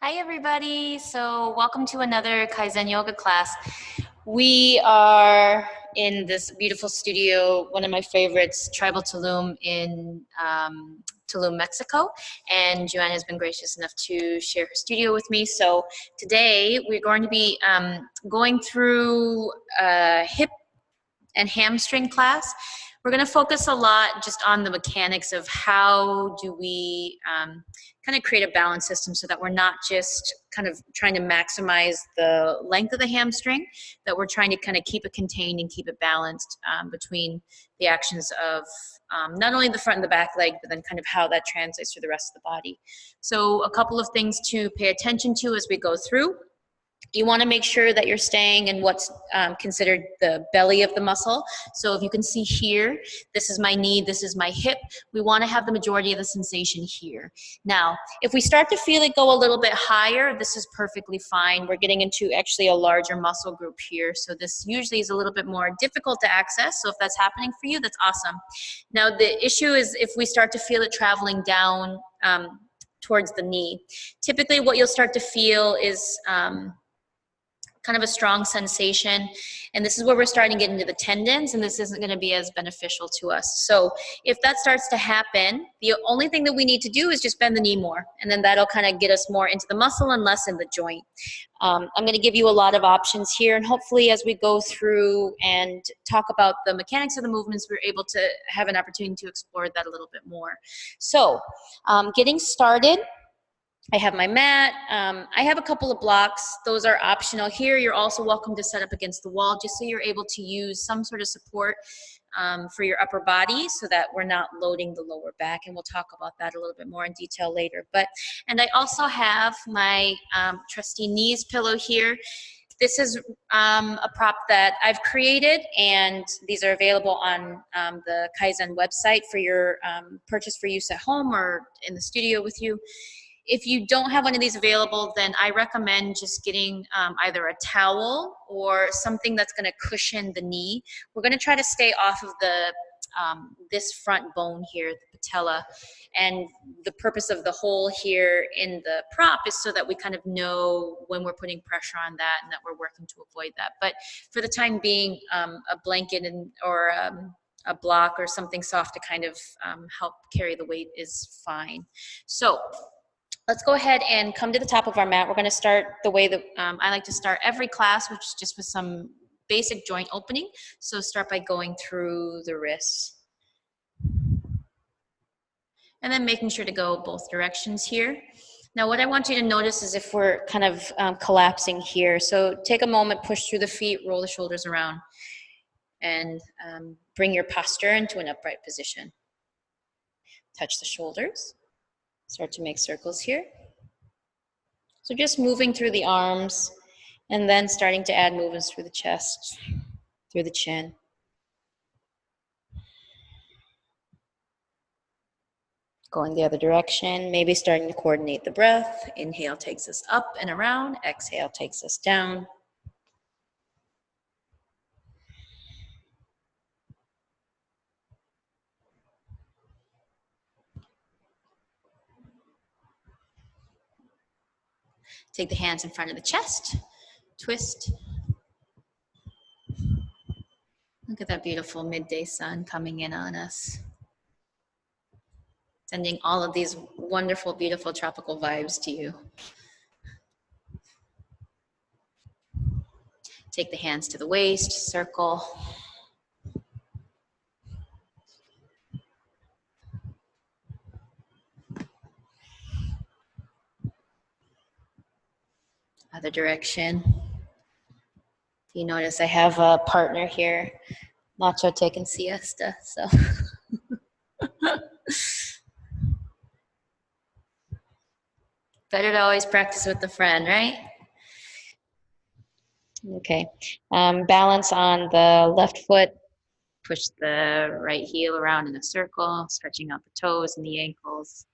Hi everybody, so welcome to another Kaizen Yoga class. We are in this beautiful studio, one of my favorites, Tribal Tulum in Tulum, Mexico, and Joanna has been gracious enough to share her studio with me. So today we're going to be going through a hip and hamstring class. We're going to focus a lot just on the mechanics of how do we kind of create a balance system so that we're not just kind of trying to maximize the length of the hamstring, that we're trying to kind of keep it contained and keep it balanced between the actions of not only the front and the back leg, but then kind of how that translates to the rest of the body. So a couple of things to pay attention to as we go through. You want to make sure that you're staying in what's considered the belly of the muscle. So if you can see here, this is my knee, this is my hip. We want to have the majority of the sensation here. Now, if we start to feel it go a little bit higher, this is perfectly fine. We're getting into actually a larger muscle group here. So this usually is a little bit more difficult to access. So if that's happening for you, that's awesome. Now, the issue is if we start to feel it traveling down towards the knee. Typically what you'll start to feel is kind of a strong sensation, and this is where we're starting to get into the tendons, and this isn't going to be as beneficial to us. So if that starts to happen, the only thing that we need to do is just bend the knee more, and then that'll kind of get us more into the muscle and less in the joint. I'm going to give you a lot of options here, and hopefully as we go through and talk about the mechanics of the movements, we're able to have an opportunity to explore that a little bit more. So getting started, I have my mat. I have a couple of blocks. Those are optional here. You're also welcome to set up against the wall just so you're able to use some sort of support for your upper body so that we're not loading the lower back. And we'll talk about that a little bit more in detail later. And I also have my trusty knees pillow here. This is a prop that I've created, and these are available on the Kaizen website for your purchase for use at home or in the studio with you. If you don't have one of these available, then I recommend just getting either a towel or something that's going to cushion the knee. We're going to try to stay off of the this front bone here, the patella, and the purpose of the hole here in the prop is so that we kind of know when we're putting pressure on that and that we're working to avoid that. But for the time being, a blanket or a block or something soft to kind of help carry the weight is fine. So let's go ahead and come to the top of our mat. We're going to start the way that I like to start every class, which is just with some basic joint opening. So start by going through the wrists. And then making sure to go both directions here. Now what I want you to notice is if we're kind of collapsing here. So take a moment, push through the feet, roll the shoulders around, and bring your posture into an upright position. Touch the shoulders. Start to make circles here. So just moving through the arms and then starting to add movements through the chest, through the chin. Going the other direction, maybe starting to coordinate the breath. Inhale takes us up and around, exhale takes us down. Take the hands in front of the chest, twist. Look at that beautiful midday sun coming in on us. Sending all of these wonderful, beautiful tropical vibes to you. Take the hands to the waist, circle. Other direction. You notice I have a partner here, Macho taking siesta, so. Better to always practice with a friend, right? Okay, balance on the left foot. Push the right heel around in a circle, stretching out the toes and the ankles.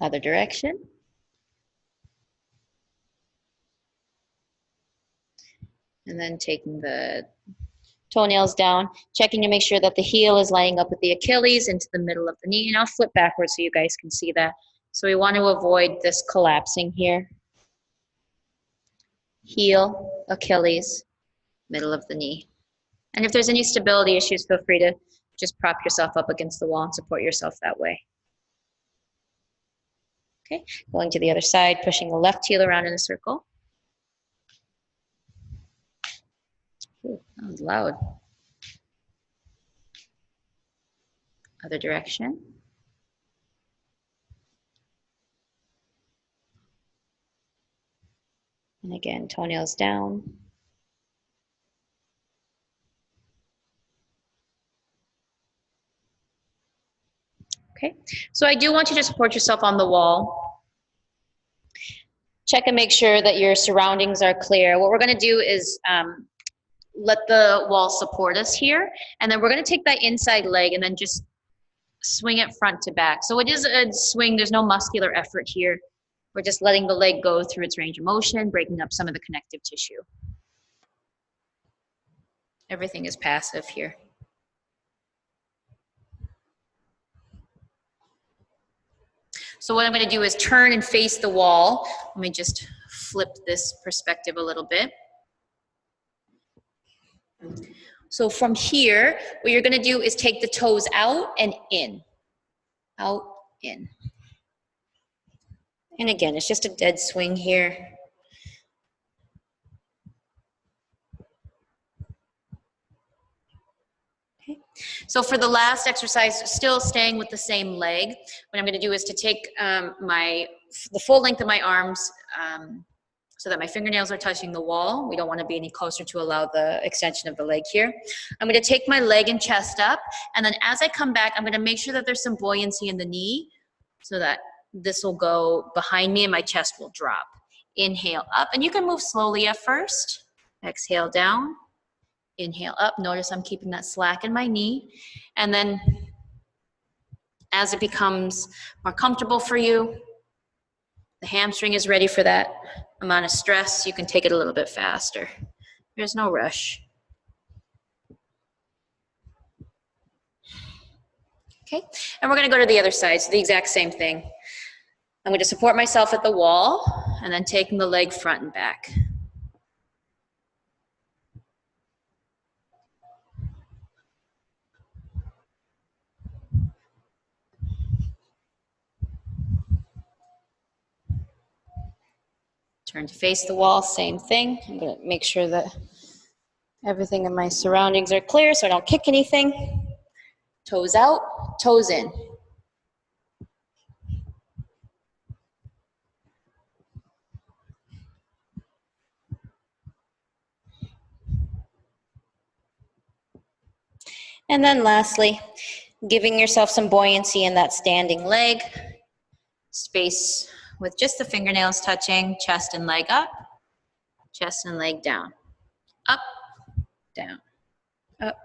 Other direction. And then taking the toenails down, checking to make sure that the heel is lining up with the Achilles into the middle of the knee. And I'll flip backwards so you guys can see that. So we want to avoid this collapsing here. Heel, Achilles, middle of the knee. And if there's any stability issues, feel free to just prop yourself up against the wall and support yourself that way. Okay, going to the other side, pushing the left heel around in a circle. Ooh, that was loud. Other direction. And again, toenails down. Okay, so I do want you to support yourself on the wall. Check and make sure that your surroundings are clear. What we're going to do is let the wall support us here, and then we're going to take that inside leg and then just swing it front to back. So it is a swing, there's no muscular effort here. We're just letting the leg go through its range of motion, breaking up some of the connective tissue. Everything is passive here. So what I'm going to do is turn and face the wall. Let me just flip this perspective a little bit. So from here, what you're going to do is take the toes out and in. Out, in. And again, it's just a dead swing here. Okay. So for the last exercise, still staying with the same leg, what I'm going to do is to take the full length of my arms so that my fingernails are touching the wall. We don't want to be any closer to allow the extension of the leg here. I'm going to take my leg and chest up, and then as I come back, I'm going to make sure that there's some buoyancy in the knee so that this will go behind me and my chest will drop. Inhale up, and you can move slowly at first. Exhale down. Inhale up. Notice I'm keeping that slack in my knee. And then as it becomes more comfortable for you, the hamstring is ready for that amount of stress, you can take it a little bit faster. There's no rush. Okay, and we're going to go to the other side, so the exact same thing. I'm going to support myself at the wall and then taking the leg front and back. Turn to face the wall, same thing. I'm going to make sure that everything in my surroundings are clear so I don't kick anything. Toes out, toes in. And then lastly, giving yourself some buoyancy in that standing leg. Space with just the fingernails touching, chest and leg up, chest and leg down. Up, down, up.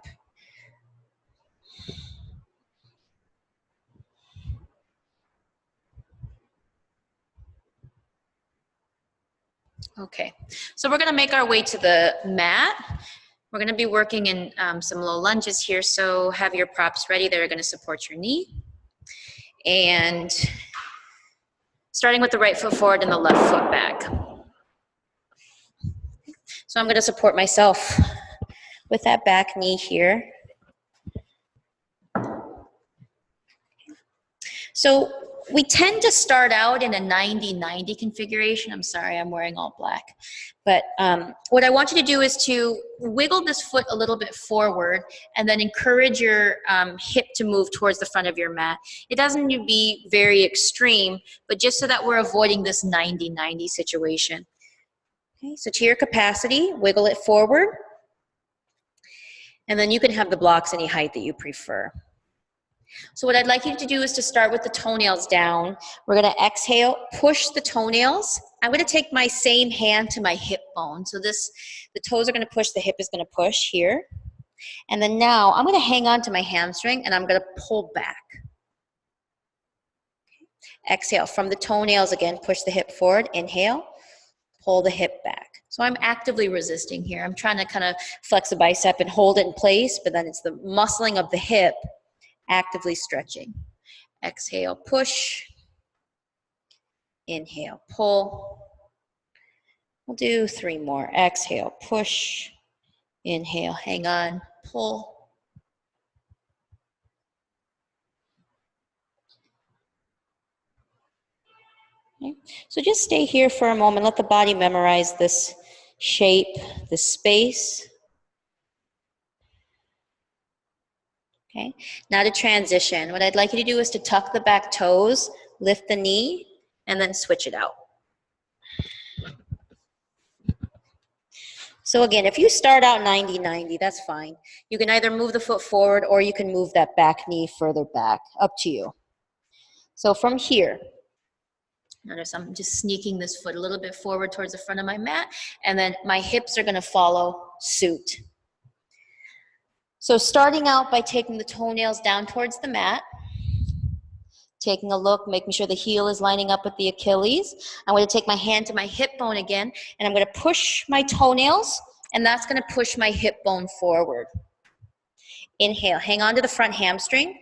Okay, so we're gonna make our way to the mat. We're gonna be working in some low lunges here, so have your props ready that are gonna support your knee. And starting with the right foot forward and the left foot back. So I'm gonna support myself with that back knee here. So we tend to start out in a 90-90 configuration. I'm sorry, I'm wearing all black. But what I want you to do is to wiggle this foot a little bit forward and then encourage your hip to move towards the front of your mat. It doesn't need to be very extreme, but just so that we're avoiding this 90-90 situation. Okay, so to your capacity, wiggle it forward. And then you can have the blocks any height that you prefer. So what I'd like you to do is to start with the toenails down. We're going to exhale, push the toenails. I'm going to take my same hand to my hip bone. So the toes are going to push, the hip is going to push here. And then now I'm going to hang on to my hamstring and I'm going to pull back. Exhale from the toenails again, push the hip forward, inhale, pull the hip back. So I'm actively resisting here. I'm trying to kind of flex the bicep and hold it in place, but then it's the muscling of the hip actively stretching. Exhale, push. Inhale, pull. We'll do 3 more. Exhale, push. Inhale, hang on, pull. Okay. So just stay here for a moment. Let the body memorize this shape, this space. Okay. Now to transition. What I'd like you to do is to tuck the back toes, lift the knee, and then switch it out. So again, if you start out 90-90, that's fine. You can either move the foot forward or you can move that back knee further back, up to you. So from here, notice I'm just sneaking this foot a little bit forward towards the front of my mat, and then my hips are gonna follow suit. So starting out by taking the toenails down towards the mat, taking a look, making sure the heel is lining up with the Achilles. I'm going to take my hand to my hip bone again, and I'm going to push my toenails, and that's going to push my hip bone forward. Inhale, hang on to the front hamstring,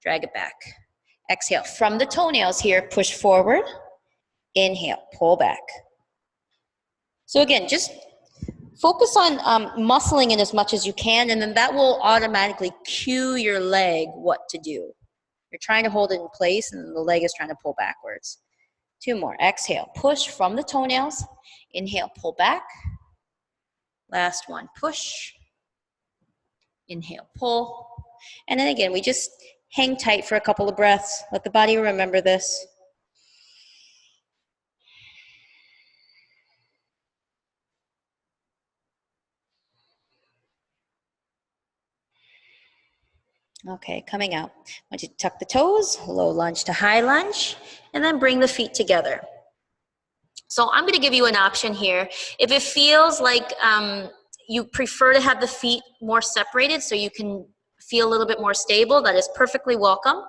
drag it back. Exhale, from the toenails here, push forward. Inhale, pull back. So again, just focus on muscling in as much as you can, and then that will automatically cue your leg what to do. You're trying to hold it in place, and the leg is trying to pull backwards. 2 more. Exhale, push from the toenails. Inhale, pull back. Last one, push. Inhale, pull. And then again, we just hang tight for a couple of breaths. Let the body remember this. Okay, coming out. I want you to tuck the toes, low lunge to high lunge, and then bring the feet together. So I'm going to give you an option here. If it feels like you prefer to have the feet more separated so you can feel a little bit more stable, that is perfectly welcome.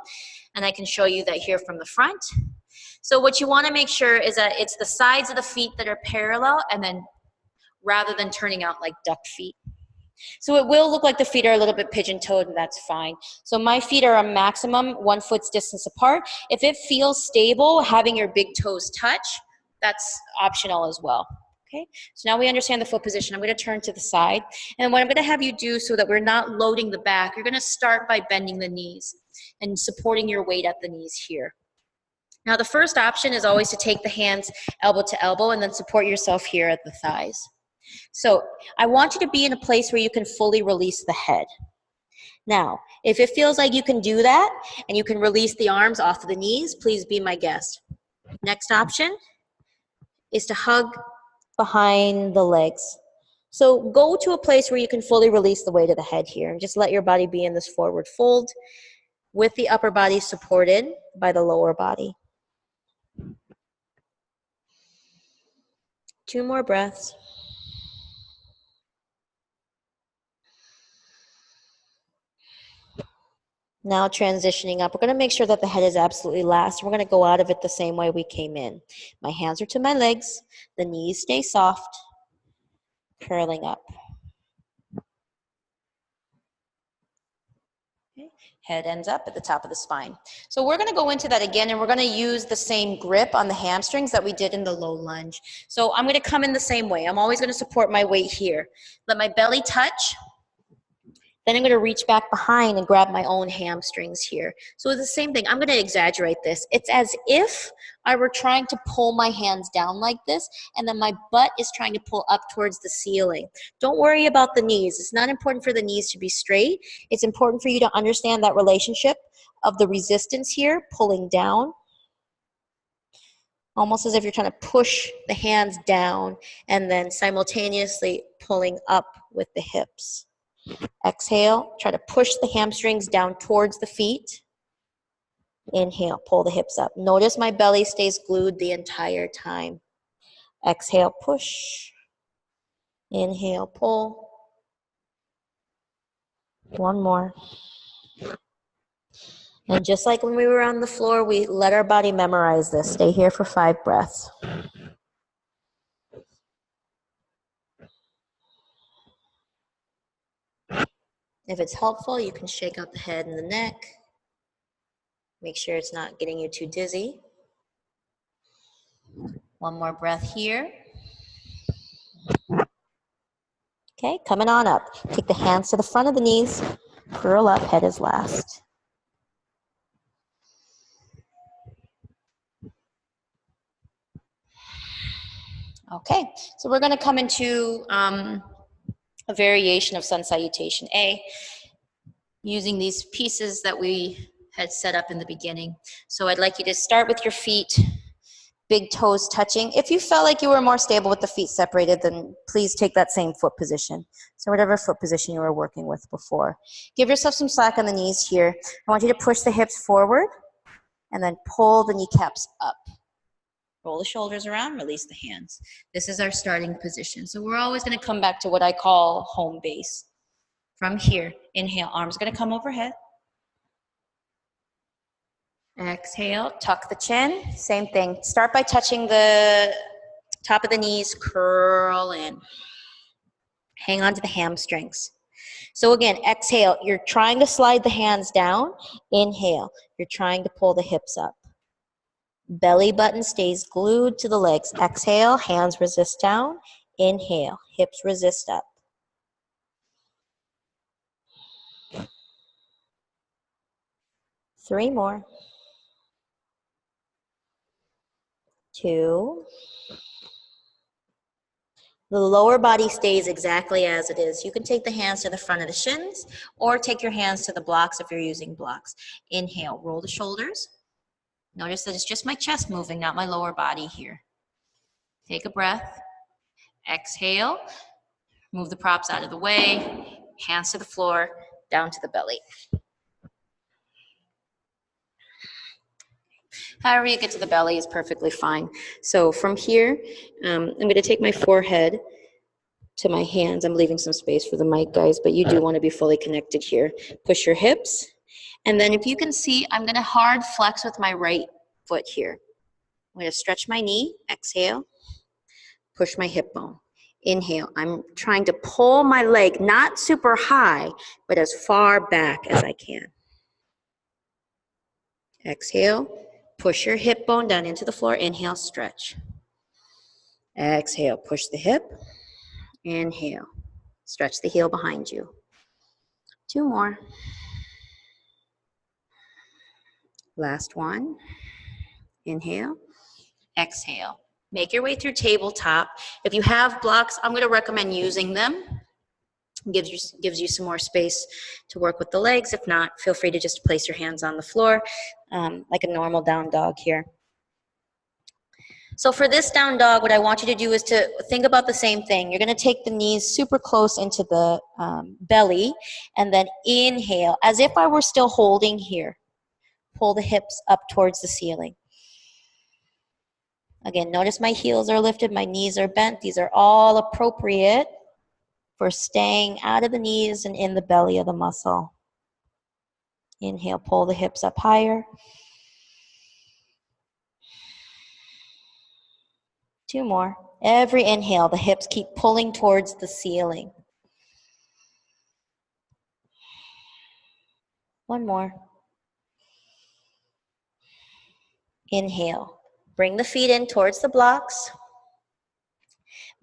And I can show you that here from the front. So what you want to make sure is that it's the sides of the feet that are parallel, and then rather than turning out like duck feet. So it will look like the feet are a little bit pigeon-toed, and that's fine. So my feet are a maximum 1 foot's distance apart. If it feels stable, having your big toes touch, that's optional as well. Okay, so now we understand the foot position. I'm going to turn to the side. And what I'm going to have you do so that we're not loading the back, you're going to start by bending the knees and supporting your weight at the knees here. Now the first option is always to take the hands elbow to elbow and then support yourself here at the thighs. So I want you to be in a place where you can fully release the head. Now, if it feels like you can do that and you can release the arms off of the knees, please be my guest. Next option is to hug behind the legs. So go to a place where you can fully release the weight of the head here and just let your body be in this forward fold with the upper body supported by the lower body. 2 more breaths. Now transitioning up, we're going to make sure that the head is absolutely last. We're going to go out of it the same way we came in. My hands are to my legs. The knees stay soft, curling up. Okay. Head ends up at the top of the spine. So we're going to go into that again, and we're going to use the same grip on the hamstrings that we did in the low lunge. So I'm going to come in the same way. I'm always going to support my weight here. Let my belly touch. Then I'm going to reach back behind and grab my own hamstrings here. So it's the same thing. I'm going to exaggerate this. It's as if I were trying to pull my hands down like this, and then my butt is trying to pull up towards the ceiling. Don't worry about the knees. It's not important for the knees to be straight. It's important for you to understand that relationship of the resistance here, pulling down. Almost as if you're trying to push the hands down and then simultaneously pulling up with the hips. Exhale, try to push the hamstrings down towards the feet. Inhale, pull the hips up. Notice my belly stays glued the entire time. Exhale, push. Inhale, pull. 1 more. And just like when we were on the floor, we let our body memorize this. Stay here for 5 breaths. If it's helpful, you can shake out the head and the neck. Make sure it's not getting you too dizzy. One more breath here. Okay, coming on up. Take the hands to the front of the knees. Curl up, head is last. Okay, so we're going to come into a variation of sun salutation A using these pieces that we had set up in the beginning. So I'd like you to start with your feet, big toes touching. If you felt like you were more stable with the feet separated, then please take that same foot position. So whatever foot position you were working with before. Give yourself some slack on the knees here. I want you to push the hips forward and then pull the kneecaps up. Roll the shoulders around, release the hands. This is our starting position. So we're always going to come back to what I call home base. From here, inhale, arms going to come overhead. Exhale, tuck the chin. Same thing. Start by touching the top of the knees, curl in. Hang on to the hamstrings. So again, exhale, you're trying to slide the hands down. Inhale, you're trying to pull the hips up. Belly button stays glued to the legs. Exhale, hands resist down. Inhale, hips resist up. Three more. Two. The lower body stays exactly as it is. You can take the hands to the front of the shins or take your hands to the blocks if you're using blocks. Inhale, roll the shoulders. Notice that it's just my chest moving, not my lower body here. Take a breath. Exhale. Move the props out of the way. Hands to the floor, down to the belly. However you get to the belly is perfectly fine. So from here, I'm going to take my forehead to my hands. I'm leaving some space for the mic, guys, but you do want to be fully connected here. Push your hips. And then if you can see, I'm going to hard flex with my right foot here. I'm going to stretch my knee. Exhale. Push my hip bone. Inhale. I'm trying to pull my leg, not super high, but as far back as I can. Exhale. Push your hip bone down into the floor. Inhale, stretch. Exhale, push the hip. Inhale. Stretch the heel behind you. Two more. Last one. Inhale. Exhale. Make your way through tabletop. If you have blocks, I'm going to recommend using them. Gives you some more space to work with the legs. If not, feel free to just place your hands on the floor like a normal down dog here. So for this down dog, what I want you to do is to think about the same thing. You're going to take the knees super close into the belly and then inhale as if I were still holding here. Pull the hips up towards the ceiling. Again, notice my heels are lifted, my knees are bent. These are all appropriate for staying out of the knees and in the belly of the muscle. Inhale, pull the hips up higher. Two more. Every inhale, the hips keep pulling towards the ceiling. One more. Inhale. Bring the feet in towards the blocks.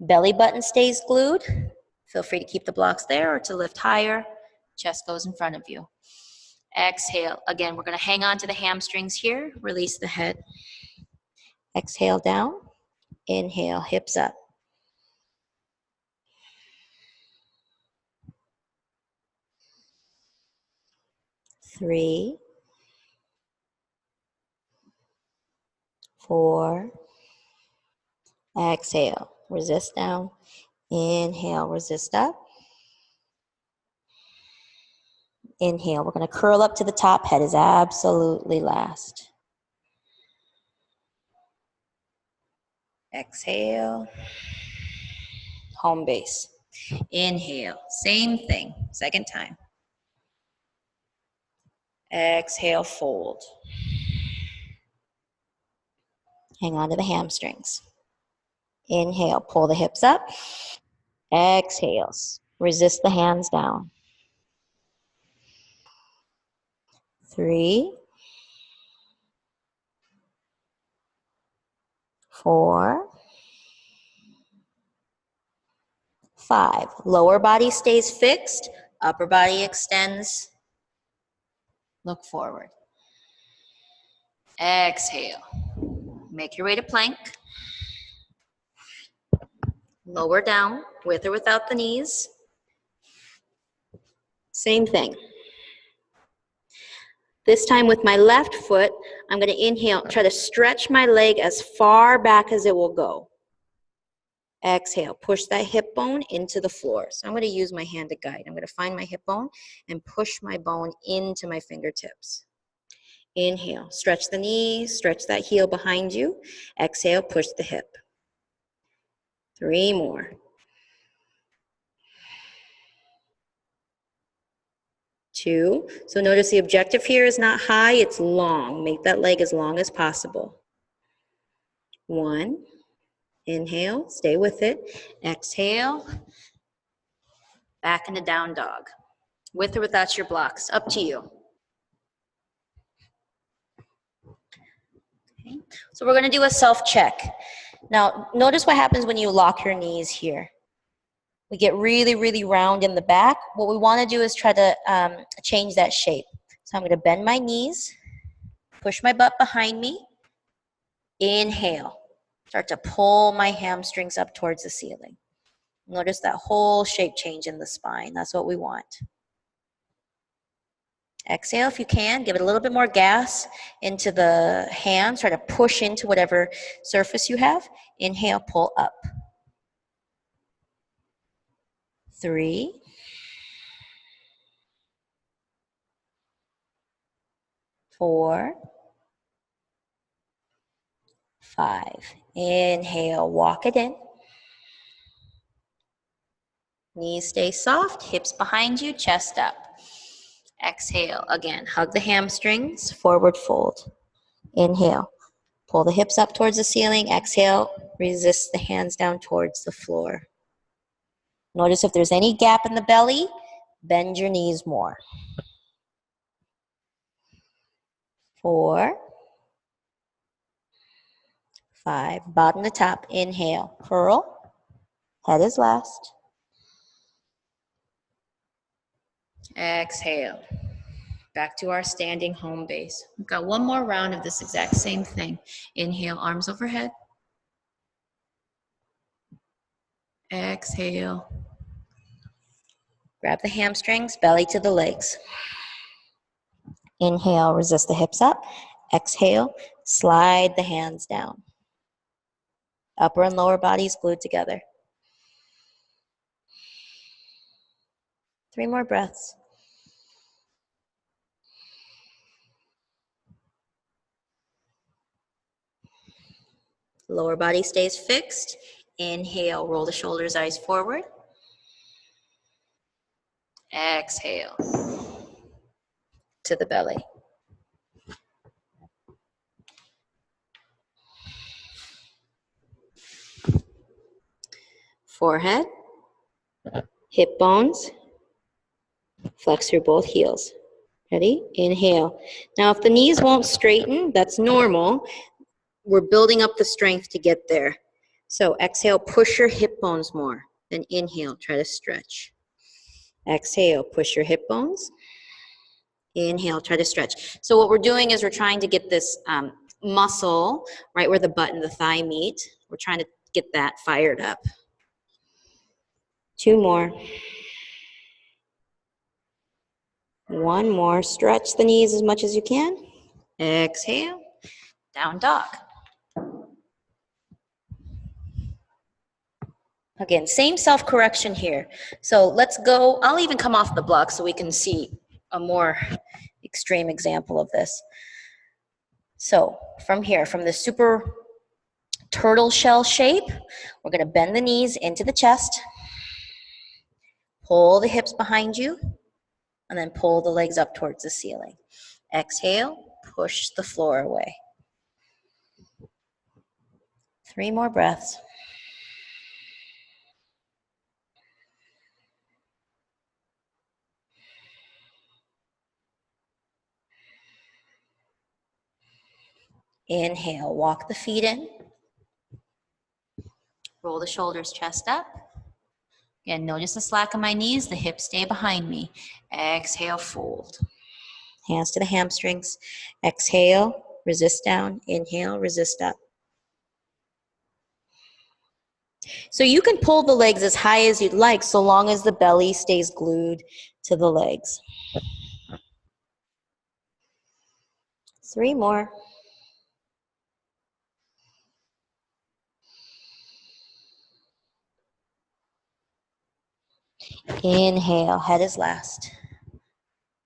Belly button stays glued. Feel free to keep the blocks there or to lift higher. Chest goes in front of you. Exhale. Again, we're going to hang on to the hamstrings here. Release the head. Exhale down. Inhale, hips up. Three, four. Exhale. Resist down. Inhale, resist up. Inhale. We're going to curl up to the top. Head is absolutely last. Exhale. Home base. Inhale. Same thing. Second time. Exhale, fold. Hang on to the hamstrings. Inhale, pull the hips up. Exhales. Resist the hands down. 3, 4, 5. Lower body stays fixed, upper body extends. Look forward. Exhale. Make your way to plank. Lower down, with or without the knees. Same thing. This time with my left foot, I'm going to inhale, try to stretch my leg as far back as it will go. Exhale, push that hip bone into the floor. So I'm going to use my hand to guide. I'm going to find my hip bone and push my bone into my fingertips. Inhale, stretch the knee, stretch that heel behind you. Exhale, push the hip. 3 more. 2. So notice the objective here is not high, it's long. Make that leg as long as possible. 1. Inhale, stay with it. Exhale, back into down dog. With or without your blocks, up to you. Okay. So we're going to do a self-check. Now, notice what happens when you lock your knees here. We get really, really round in the back. What we want to do is try to change that shape. So I'm going to bend my knees, push my butt behind me. Inhale. Start to pull my hamstrings up towards the ceiling. Notice that whole shape change in the spine. That's what we want. Exhale if you can. Give it a little bit more gas into the hands. Try to push into whatever surface you have. Inhale, pull up. 3. 4. 5. Inhale, walk it in. Knees stay soft, hips behind you, chest up. Exhale, again, hug the hamstrings, forward fold. Inhale, pull the hips up towards the ceiling. Exhale, resist the hands down towards the floor. Notice if there's any gap in the belly, bend your knees more. 4. 5. Bottom to top. Inhale. Curl. Head is last. Exhale. Back to our standing home base. We've got one more round of this exact same thing. Inhale, arms overhead. Exhale. Grab the hamstrings, belly to the legs. Inhale, resist the hips up. Exhale, slide the hands down. Upper and lower bodies glued together. 3 more breaths. Lower body stays fixed. Inhale, roll the shoulders, eyes forward. Exhale to the belly. Forehead, hip bones, flex through both heels. Ready? Inhale. Now, if the knees won't straighten, that's normal. We're building up the strength to get there. So exhale, push your hip bones more. Then inhale, try to stretch. Exhale, push your hip bones. Inhale, try to stretch. So what we're doing is we're trying to get this muscle right where the butt and the thigh meet. We're trying to get that fired up. 2 more. 1 more. Stretch the knees as much as you can. Exhale, down dog. Again, same self-correction here. So let's go, I'll even come off the block so we can see a more extreme example of this. So from here, from the super turtle shell shape, we're going to bend the knees into the chest, pull the hips behind you, and then pull the legs up towards the ceiling. Exhale, push the floor away. 3 more breaths. Inhale, walk the feet in. Roll the shoulders, chest up. Again, notice the slack in my knees, the hips stay behind me. Exhale, fold. Hands to the hamstrings. Exhale, resist down. Inhale, resist up. So you can pull the legs as high as you'd like, so long as the belly stays glued to the legs. 3 more. Inhale, head is last.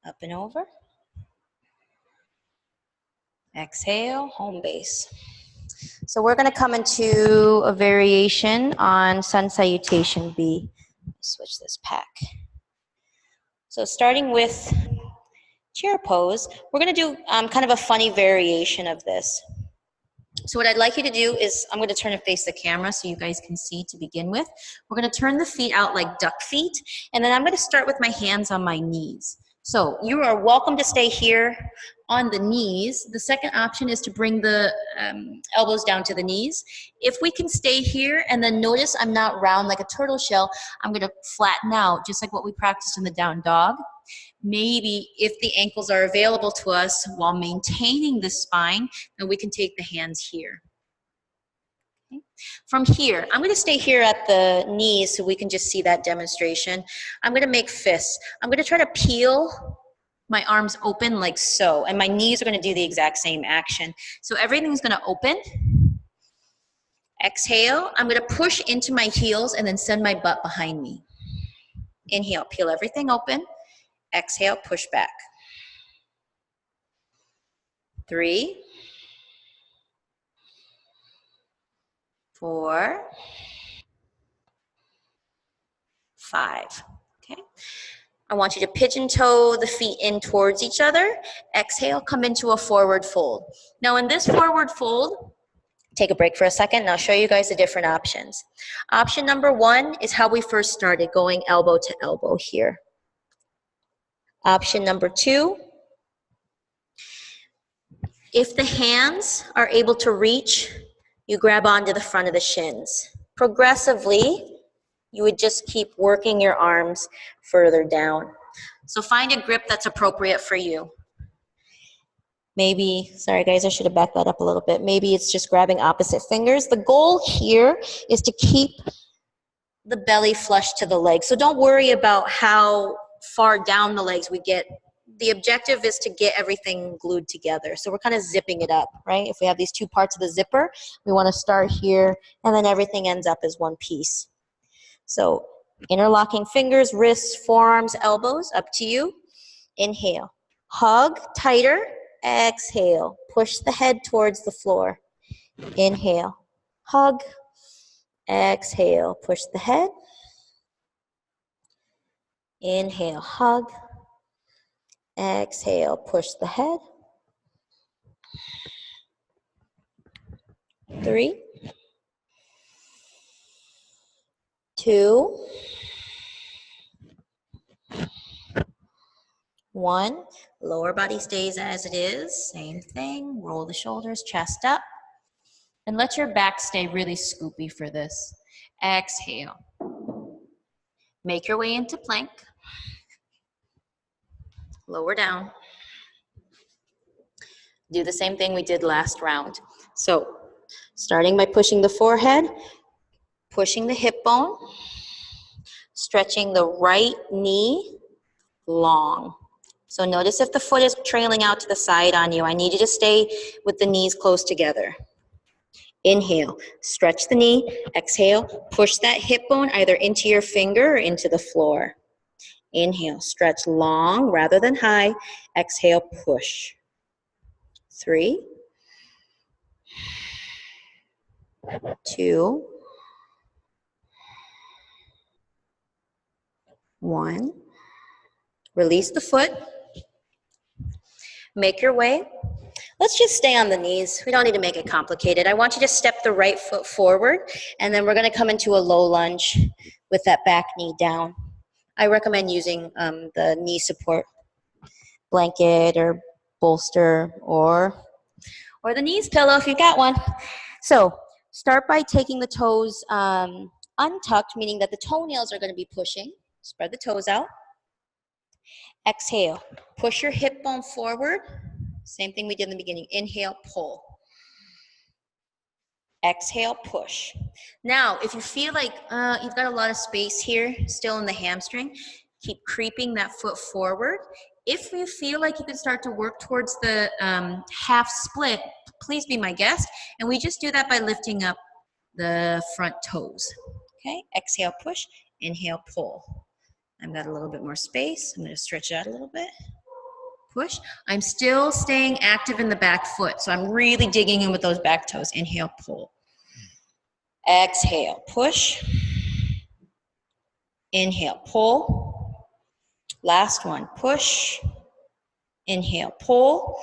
Up and over. Exhale, home base. So we're going to come into a variation on Sun Salutation B. Switch this pack. So starting with chair pose, we're going to do kind of a funny variation of this. So what I'd like you to do is, I'm going to turn and face the camera so you guys can see to begin with. We're going to turn the feet out like duck feet, and then I'm going to start with my hands on my knees. So you are welcome to stay here on the knees. The second option is to bring the elbows down to the knees. If we can stay here, and then notice I'm not round like a turtle shell, I'm going to flatten out, just like what we practiced in the down dog. Maybe if the ankles are available to us while maintaining the spine, then we can take the hands here. Okay. From here, I'm going to stay here at the knees so we can just see that demonstration. I'm going to make fists. I'm going to try to peel my arms open like so, and my knees are going to do the exact same action. So everything's going to open. Exhale, I'm going to push into my heels and then send my butt behind me. Inhale, peel everything open. Exhale, push back. 3, 4, 5. Okay. I want you to pigeon toe the feet in towards each other. Exhale, come into a forward fold. Now in this forward fold, take a break for a second and I'll show you guys the different options. Option number 1 is how we first started, going elbow to elbow here. Option number 2, if the hands are able to reach, you grab onto the front of the shins. Progressively, you would just keep working your arms further down. So find a grip that's appropriate for you. Maybe, sorry guys, I should have backed that up a little bit. Maybe it's just grabbing opposite fingers. The goal here is to keep the belly flush to the legs. So don't worry about how far down the legs we get. The objective is to get everything glued together. So we're kind of zipping it up, right? If we have these 2 parts of the zipper, we want to start here, and then everything ends up as one piece. So interlocking fingers, wrists, forearms, elbows, up to you. Inhale. Hug tighter. Exhale. Push the head towards the floor. Inhale. Hug. Exhale. Push the head. Inhale. Hug. Exhale. Push the head. 3, 2, 1. Lower body stays as it is. Same thing. Roll the shoulders, chest up. And let your back stay really scoopy for this. Exhale. Make your way into plank. Lower down. Do the same thing we did last round. So, starting by pushing the forehead, pushing the hip bone, stretching the right knee long. So notice if the foot is trailing out to the side on you. I need you to stay with the knees close together. Inhale, stretch the knee. Exhale, push that hip bone either into your finger or into the floor. Inhale, stretch long rather than high. Exhale, push. 3, 2, 1. Release the foot. Make your way. Let's just stay on the knees. We don't need to make it complicated. I want you to step the right foot forward, and then we're going to come into a low lunge with that back knee down. I recommend using the knee support blanket or bolster or the knees pillow if you've got one. So start by taking the toes untucked, meaning that the toenails are going to be pushing. Spread the toes out. Exhale. Push your hip bone forward. Same thing we did in the beginning. Inhale, pull. Exhale, push. Now, if you feel like you've got a lot of space here still in the hamstring, keep creeping that foot forward. If you feel like you can start to work towards the half split, please be my guest. And we just do that by lifting up the front toes. Okay, exhale, push. Inhale, pull. I've got a little bit more space. I'm going to stretch out a little bit. Push. I'm still staying active in the back foot, so I'm really digging in with those back toes. Inhale, pull. Exhale, push. Inhale, pull. Last one, push. Inhale, pull.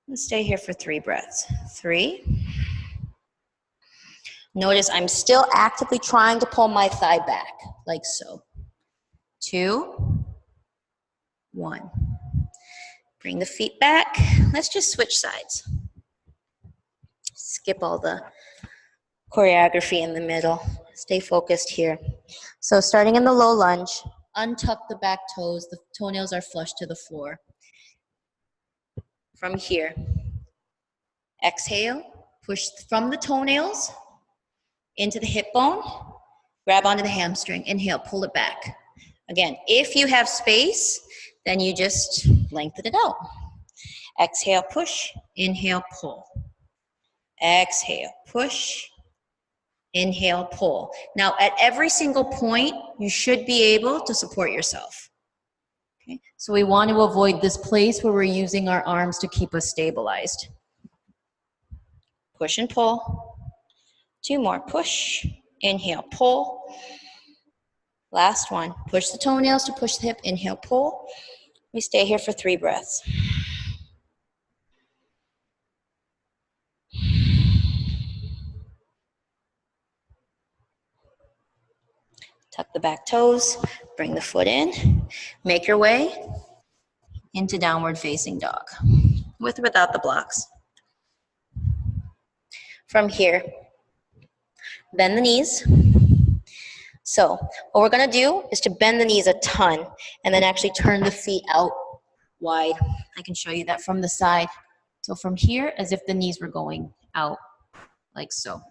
And stay here for 3 breaths. 3. Notice I'm still actively trying to pull my thigh back, like so. 2, 1. Bring the feet back. Let's just switch sides. Skip all the choreography in the middle. Stay focused here. So starting in the low lunge, untuck the back toes. The toenails are flush to the floor. From here, exhale, push from the toenails into the hip bone, grab onto the hamstring. Inhale, pull it back. Again, if you have space, then you just lengthen it out. Exhale, push. Inhale, pull. Exhale, push. Inhale, pull. Now, at every single point, you should be able to support yourself. Okay? So we want to avoid this place where we're using our arms to keep us stabilized. Push and pull. 2 more. Push. Inhale, pull. Last one. Push the toenails to push the hip. Inhale, pull. We stay here for 3 breaths. Tuck the back toes, bring the foot in, make your way into downward facing dog, with or without the blocks. From here, bend the knees. So what we're gonna do is to bend the knees a ton and then actually turn the feet out wide. I can show you that from the side. So from here, as if the knees were going out, like so.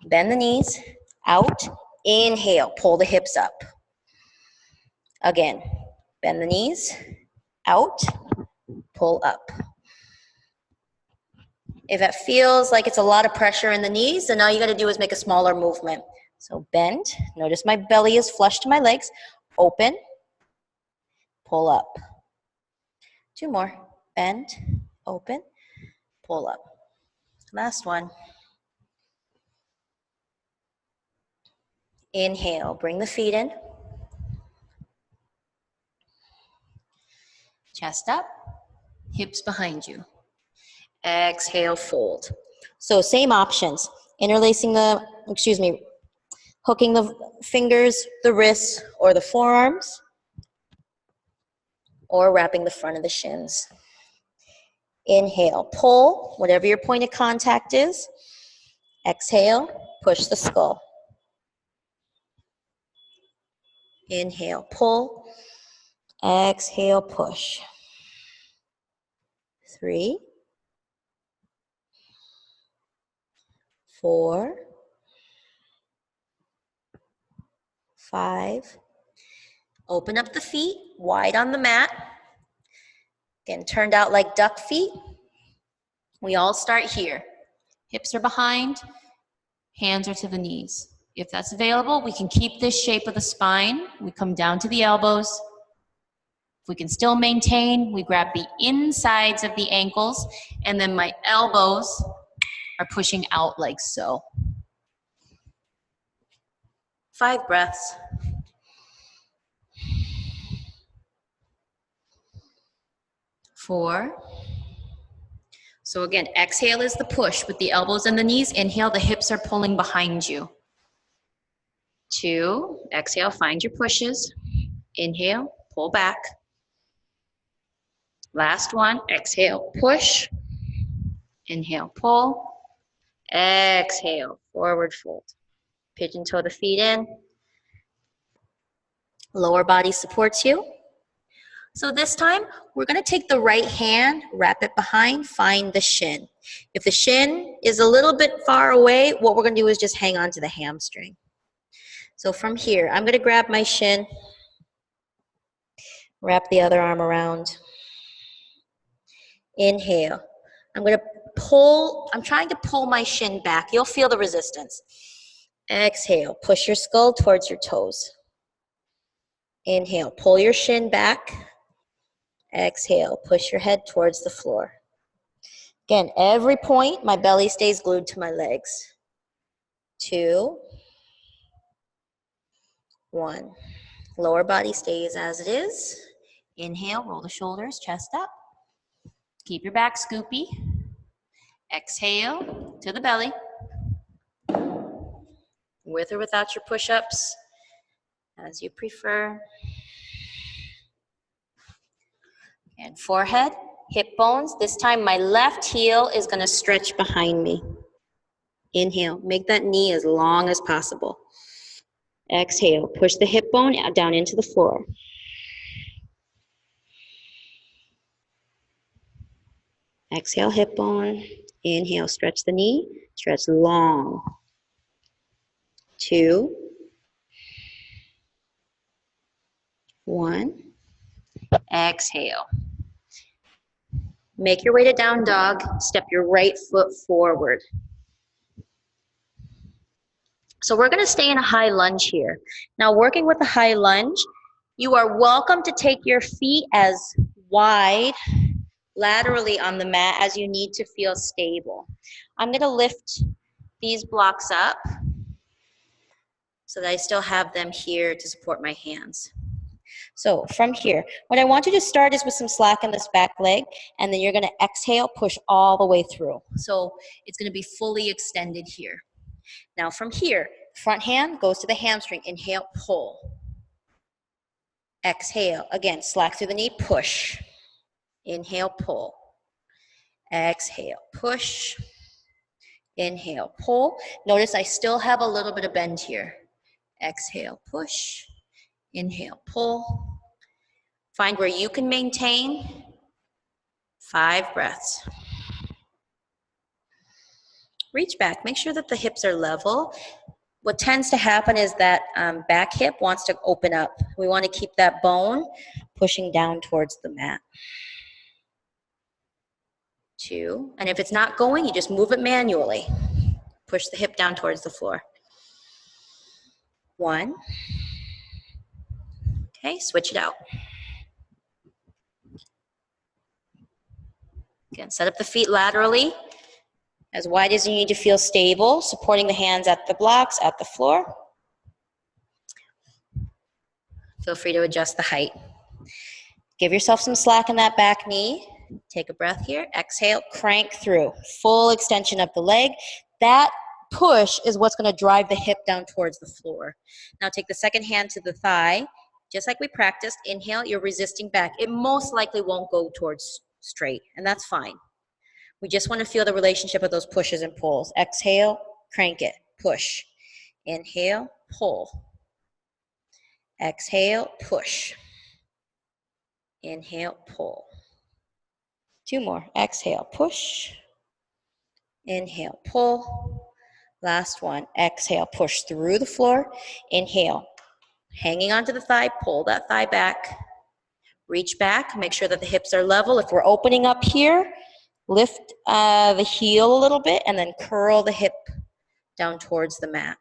Bend the knees, out, inhale, pull the hips up. Again, bend the knees, out, pull up. If it feels like it's a lot of pressure in the knees, then all you gotta do is make a smaller movement. So bend, notice my belly is flush to my legs, open, pull up. 2 more, bend, open, pull up. Last one. Inhale, bring the feet in. Chest up, hips behind you. Exhale, fold. So same options. Hooking the fingers, the wrists, or the forearms, or wrapping the front of the shins. Inhale, pull, whatever your point of contact is. Exhale, push the skull. Inhale, pull. Exhale, push. 3, 4, 5. Open up the feet, wide on the mat. Again, turned out like duck feet. We all start here. Hips are behind, hands are to the knees. If that's available, we can keep this shape of the spine. We come down to the elbows. If we can still maintain, we grab the insides of the ankles, and then my elbows are pushing out like so. 5 breaths. 4. So again, exhale is the push with the elbows and the knees. Inhale, the hips are pulling behind you. 2, exhale, find your pushes. Inhale, pull back. Last one, exhale, push. Inhale, pull. Exhale, forward fold. Pigeon toe the feet in. Lower body supports you. So this time, we're gonna take the right hand, wrap it behind, find the shin. If the shin is a little bit far away, what we're gonna do is just hang on to the hamstring. So from here, I'm gonna grab my shin, wrap the other arm around. Inhale. I'm trying to pull my shin back. You'll feel the resistance. Exhale, push your skull towards your toes. Inhale, pull your shin back. Exhale, push your head towards the floor. Again, every point, my belly stays glued to my legs. 2, 1. Lower body stays as it is. Inhale, roll the shoulders, chest up. Keep your back scoopy. Exhale to the belly. With or without your push-ups, as you prefer. And forehead, hip bones. This time my left heel is gonna stretch behind me. Inhale, make that knee as long as possible. Exhale, push the hip bone down into the floor. Exhale, hip bone. Inhale, stretch the knee, stretch long. 2, 1. Exhale. Make your way to down dog. Step your right foot forward. So we're going to stay in a high lunge here. Now, working with a high lunge, you are welcome to take your feet as wide laterally on the mat as you need to feel stable. I'm going to lift these blocks up so that I still have them here to support my hands. So from here, what I want you to start is with some slack in this back leg, and then you're going to exhale, push all the way through. So it's going to be fully extended here. Now from here, front hand goes to the hamstring. Inhale, pull. Exhale. Again, slack through the knee, push. Inhale, pull. Exhale, push. Inhale, pull. Notice I still have a little bit of bend here. Exhale, push. Inhale, pull. Find where you can maintain. 5 breaths. Reach back. Make sure that the hips are level. What tends to happen is that back hip wants to open up. We want to keep that bone pushing down towards the mat. 2. And if it's not going, you just move it manually. Push the hip down towards the floor. 1. Okay, switch it out. Again, set up the feet laterally, as wide as you need to feel stable, supporting the hands at the blocks, at the floor. Feel free to adjust the height. Give yourself some slack in that back knee. Take a breath here. Exhale, crank through. Full extension of the leg. That push is what's going to drive the hip down towards the floor. Now take the second hand to the thigh. Just like we practiced, inhale, you're resisting back. It most likely won't go towards straight, and that's fine. We just want to feel the relationship of those pushes and pulls. Exhale, crank it, push. Inhale, pull. Exhale, push. Inhale, pull. 2 more. Exhale, push. Inhale, pull. Last one. Exhale, push through the floor. Inhale. Hanging onto the thigh, pull that thigh back. Reach back, make sure that the hips are level. If we're opening up here, lift the heel a little bit and then curl the hip down towards the mat.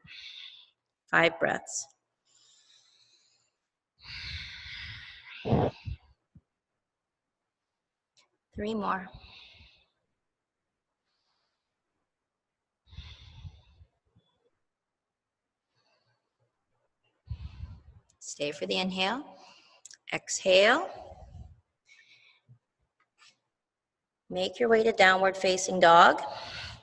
5 breaths. Three more. Stay for the inhale. Exhale. Make your way to downward facing dog.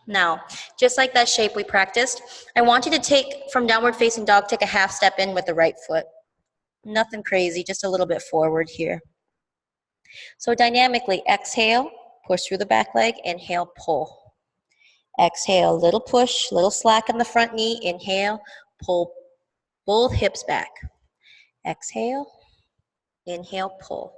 Now, just like that shape we practiced, I want you to take, from downward facing dog, take a half step in with the right foot. Nothing crazy, just a little bit forward here. So dynamically, exhale, push through the back leg, inhale, pull. Exhale, little push, little slack in the front knee. Inhale, pull both hips back. Exhale, inhale, pull.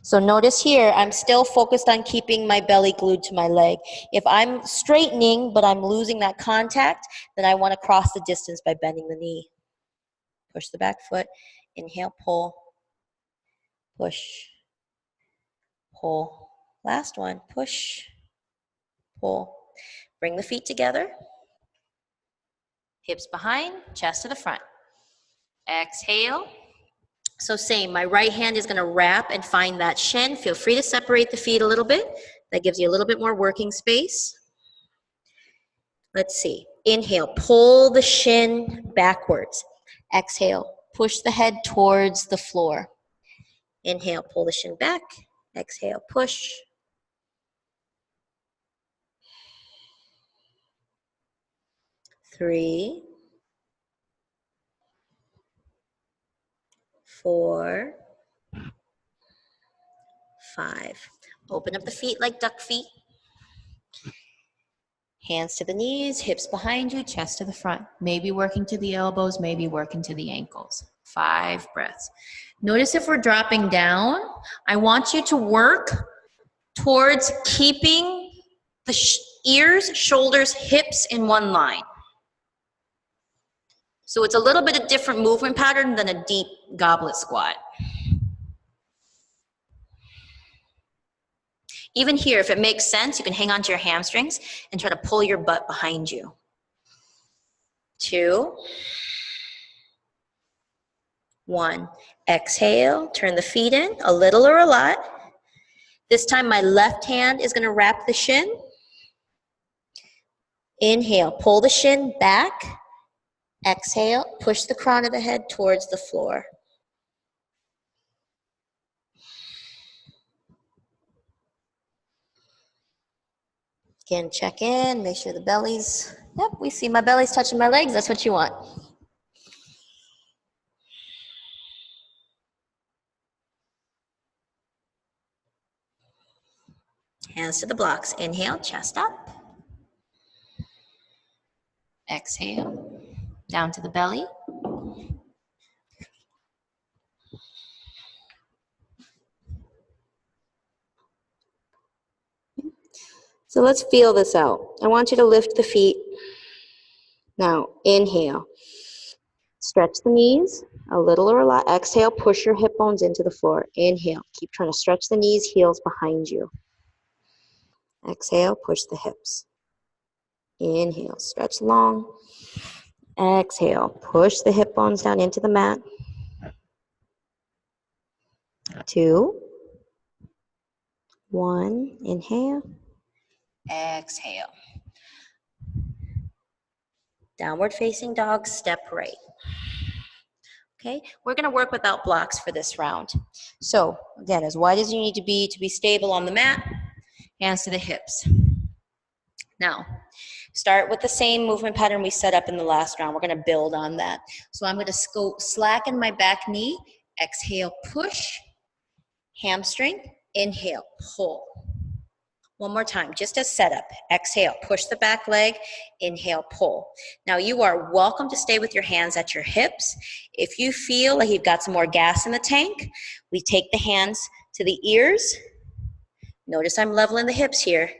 So notice here, I'm still focused on keeping my belly glued to my leg. If I'm straightening, but I'm losing that contact, then I want to cross the distance by bending the knee. Push the back foot. Inhale, pull. Push. Pull. Last one. Push. Pull. Bring the feet together. Hips behind, chest to the front. Exhale. So same, my right hand is going to wrap and find that shin. Feel free to separate the feet a little bit. That gives you a little bit more working space. Let's see. Inhale, pull the shin backwards. Exhale, push the head towards the floor. Inhale, pull the shin back. Exhale, push. Three, 4, 5. Open up the feet like duck feet. Hands to the knees, hips behind you, chest to the front. Maybe working to the elbows, maybe working to the ankles. 5 breaths. Notice if we're dropping down, I want you to work towards keeping the ears, shoulders, hips in one line. So it's a little bit of different movement pattern than a deep goblet squat. Even here, if it makes sense, you can hang on to your hamstrings and try to pull your butt behind you. 2, 1. Exhale, turn the feet in, a little or a lot. This time my left hand is going to wrap the shin. Inhale, pull the shin back. Exhale, push the crown of the head towards the floor. Again, check in, make sure the belly's, yep, we see my belly's touching my legs, that's what you want. Hands to the blocks. Inhale, chest up. Exhale, down to the belly. So let's feel this out. I want you to lift the feet. Now, inhale. Stretch the knees, a little or a lot. Exhale, push your hip bones into the floor. Inhale, keep trying to stretch the knees, heels behind you. Exhale, push the hips. Inhale, stretch long. Exhale, push the hip bones down into the mat. 2, 1, inhale. Exhale. Downward facing dog, step right. Okay, we're going to work without blocks for this round. So again, as wide as you need to be stable on the mat, hands to the hips. Now, start with the same movement pattern we set up in the last round. We're going to build on that. So I'm going to go slacken my back knee. Exhale, push. Hamstring. Inhale, pull. One more time, just as setup. Exhale, push the back leg. Inhale, pull. Now you are welcome to stay with your hands at your hips. If you feel like you've got some more gas in the tank, we take the hands to the ears. Notice I'm leveling the hips here.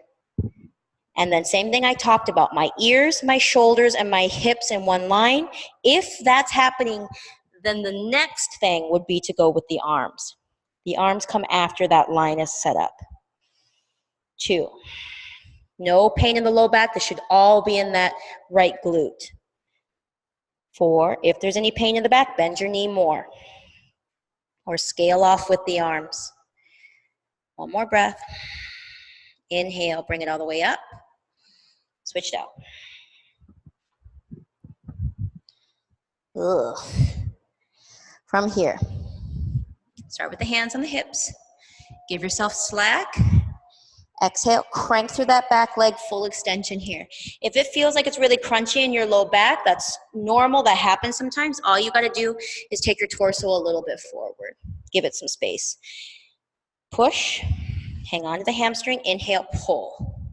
And then same thing I talked about, my ears, my shoulders, and my hips in one line. If that's happening, then the next thing would be to go with the arms. The arms come after that line is set up. 2. No pain in the low back. This should all be in that right glute. 4. If there's any pain in the back, bend your knee more. Or scale off with the arms. One more breath. Inhale, bring it all the way up. Switch it out. Ugh. From here, start with the hands on the hips. Give yourself slack. Exhale, crank through that back leg, full extension here. If it feels like it's really crunchy in your low back, that's normal, that happens sometimes. All you gotta do is take your torso a little bit forward. Give it some space. Push, hang on to the hamstring, inhale, pull.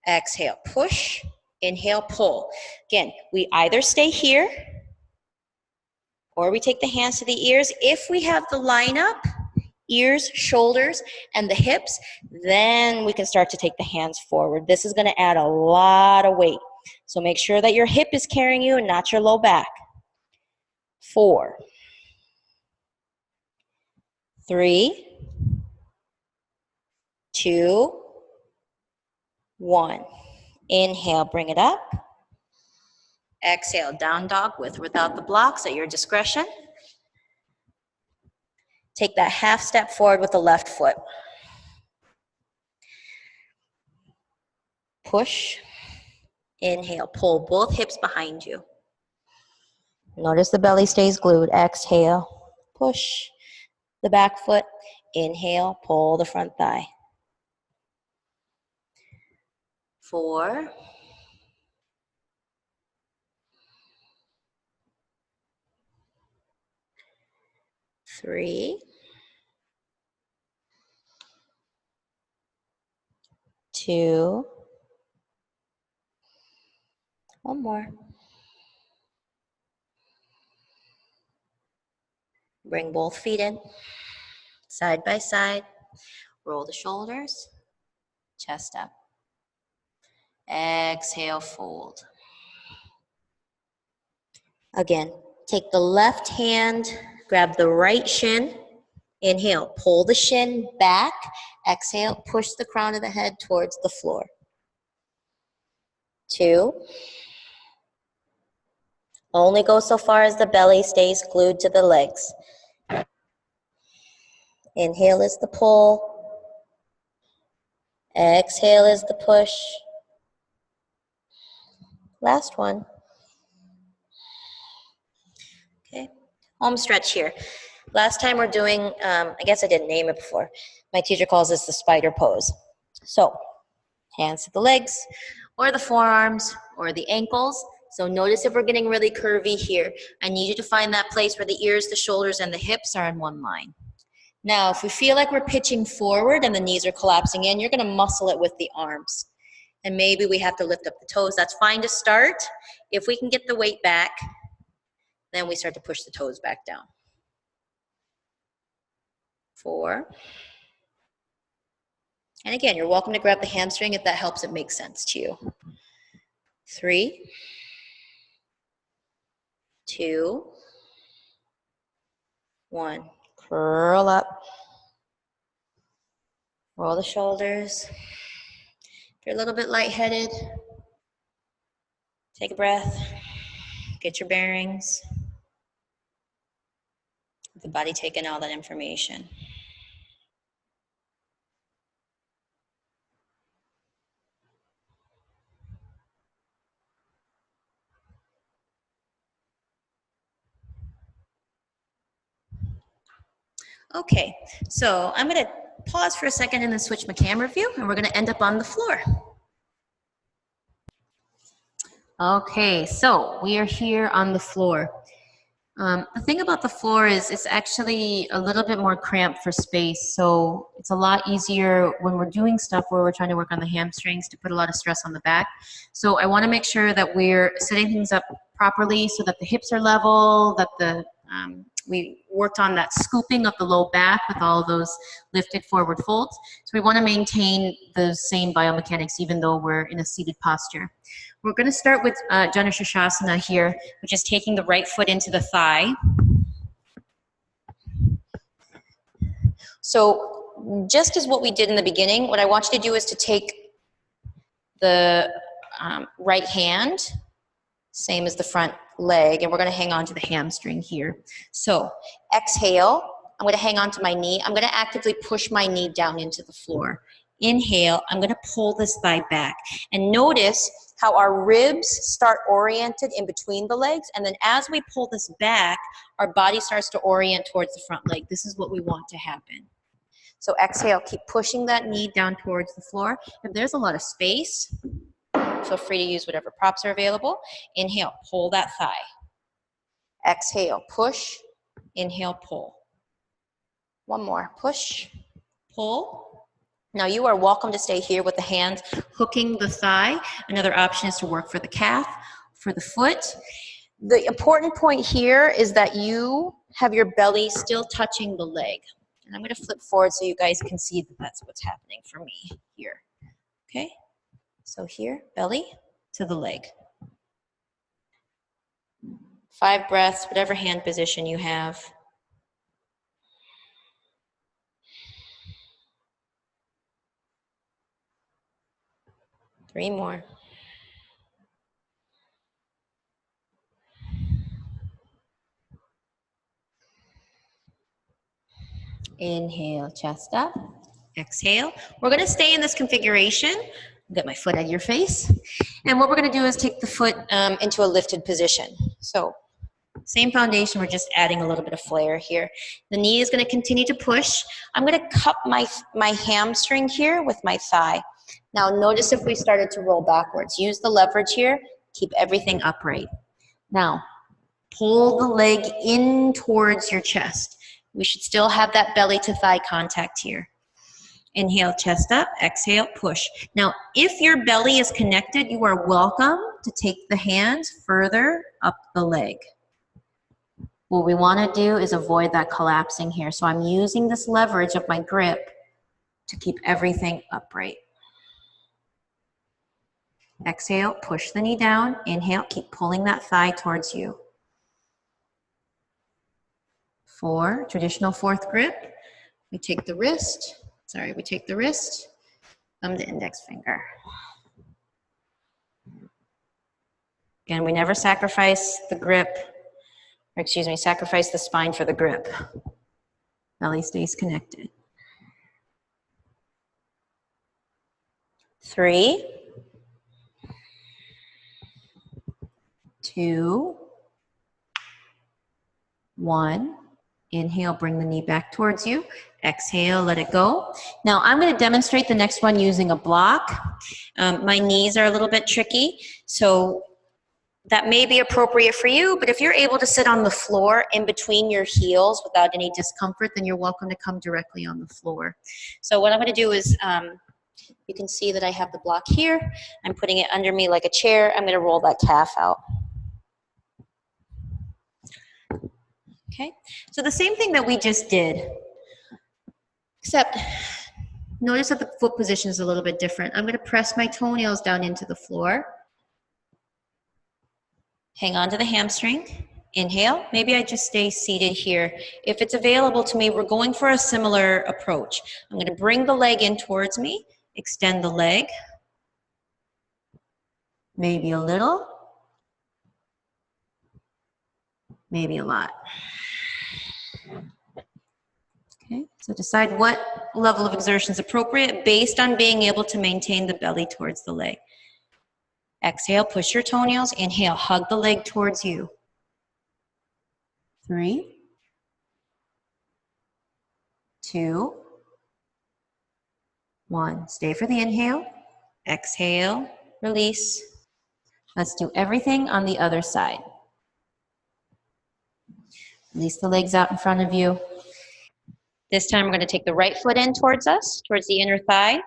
Exhale, push. Inhale, pull. Again, we either stay here or we take the hands to the ears. If we have the lineup, ears, shoulders, and the hips, then we can start to take the hands forward. This is going to add a lot of weight. So make sure that your hip is carrying you and not your low back. 4, 3, 2, 1. Inhale, bring it up. Exhale, down dog with or without the blocks at your discretion. Take that half step forward with the left foot. Push. Inhale, pull both hips behind you. Notice the belly stays glued. Exhale, push the back foot. Inhale, pull the front thigh. 4, 3, 2, one more. Bring both feet in, side by side. Roll the shoulders, chest up. Exhale, fold. Again, take the left hand, grab the right shin. Inhale, pull the shin back. Exhale, push the crown of the head towards the floor. 2. Only go so far as the belly stays glued to the legs. Inhale is the pull. Exhale is the push. Last one. Okay, home stretch here. Last time we're doing, I guess I didn't name it before. My teacher calls this the spider pose. So, hands to the legs, or the forearms, or the ankles. So notice if we're getting really curvy here. I need you to find that place where the ears, the shoulders, and the hips are in one line. Now, if we feel like we're pitching forward and the knees are collapsing in, you're going to muscle it with the arms. And maybe we have to lift up the toes. That's fine to start. If we can get the weight back, then we start to push the toes back down. 4. And again, you're welcome to grab the hamstring if that helps it make sense to you. 3, 2, 1. Curl up. Roll the shoulders. If you're a little bit lightheaded, take a breath. Get your bearings. Let the body take in all that information. Okay, so I'm going to pause for a second and then switch my camera view, and we're going to end up on the floor. Okay, so we are here on the floor. The thing about the floor is it's actually a little bit more cramped for space, so it's a lot easier when we're doing stuff where we're trying to work on the hamstrings to put a lot of stress on the back. So I want to make sure that we're setting things up properly so that the hips are level, that the we worked on that scooping of the low back with all those lifted forward folds. So we want to maintain the same biomechanics even though we're in a seated posture. We're going to start with Janu Shirshasana here, which is taking the right foot into the thigh. So just as what we did in the beginning, what I want you to do is to take the right hand, same as the front leg, and we're going to hang on to the hamstring here. So exhale, I'm going to hang on to my knee. I'm going to actively push my knee down into the floor. Inhale, I'm going to pull this thigh back. And notice how our ribs start oriented in between the legs, and then as we pull this back, our body starts to orient towards the front leg. This is what we want to happen. So exhale, keep pushing that knee down towards the floor. If there's a lot of space, feel free to use whatever props are available. Inhale, pull that thigh. Exhale, push. Inhale, pull. One more. Push, pull. Now you are welcome to stay here with the hands hooking the thigh. Another option is to work for the calf, for the foot. The important point here is that you have your belly still touching the leg. And I'm going to flip forward so you guys can see that that's what's happening for me here. Okay, so here, belly to the leg. 5 breaths, whatever hand position you have. Three more. Inhale, chest up. Exhale. We're going to stay in this configuration. Get my foot out of your face. And what we're going to do is take the foot into a lifted position. So same foundation, we're just adding a little bit of flair here. The knee is going to continue to push. I'm going to cup my hamstring here with my thigh. Now notice if we started to roll backwards. Use the leverage here. Keep everything upright. Now, pull the leg in towards your chest. We should still have that belly to thigh contact here. Inhale, chest up. Exhale, push. Now, if your belly is connected, you are welcome to take the hands further up the leg. What we want to do is avoid that collapsing here. So I'm using this leverage of my grip to keep everything upright. Exhale, push the knee down. Inhale, keep pulling that thigh towards you. 4, traditional 4th grip. We take the wrist, thumb to index finger. Again, we never sacrifice the grip, or excuse me, sacrifice the spine for the grip. Belly stays connected. 3, 2, 1. Inhale, bring the knee back towards you. Exhale, let it go. Now I'm going to demonstrate the next one using a block. My knees are a little bit tricky, so that may be appropriate for you, but if you're able to sit on the floor in between your heels without any discomfort, then you're welcome to come directly on the floor. So what I'm going to do is, you can see that I have the block here. I'm putting it under me like a chair. I'm going to roll that calf out. Okay, so the same thing that we just did, except notice that the foot position is a little bit different. I'm going to press my toenails down into the floor. Hang on to the hamstring. Inhale. Maybe I just stay seated here. If it's available to me, we're going for a similar approach. I'm going to bring the leg in towards me, extend the leg, maybe a little, maybe a lot. Okay, so decide what level of exertion is appropriate based on being able to maintain the belly towards the leg. Exhale, push your toenails. Inhale, hug the leg towards you. 3, 2, 1. Stay for the inhale. Exhale, release. Let's do everything on the other side. Release the legs out in front of you. This time we're going to take the right foot in towards us, towards the inner thigh.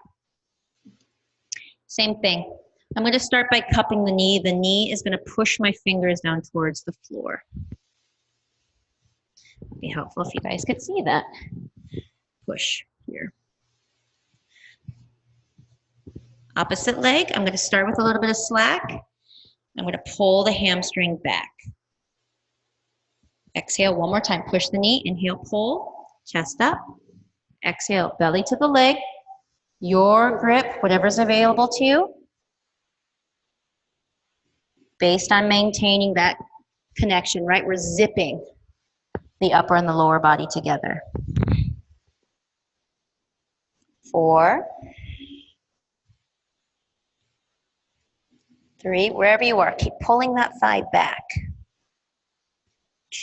Same thing. I'm going to start by cupping the knee. The knee is going to push my fingers down towards the floor. It'd be helpful if you guys could see that. Push here. Opposite leg, I'm going to start with a little bit of slack. I'm going to pull the hamstring back. Exhale one more time. Push the knee. Inhale, pull. Chest up. Exhale, belly to the leg. Your grip, whatever's available to you, based on maintaining that connection, right? We're zipping the upper and the lower body together. 4, 3, wherever you are, keep pulling that thigh back.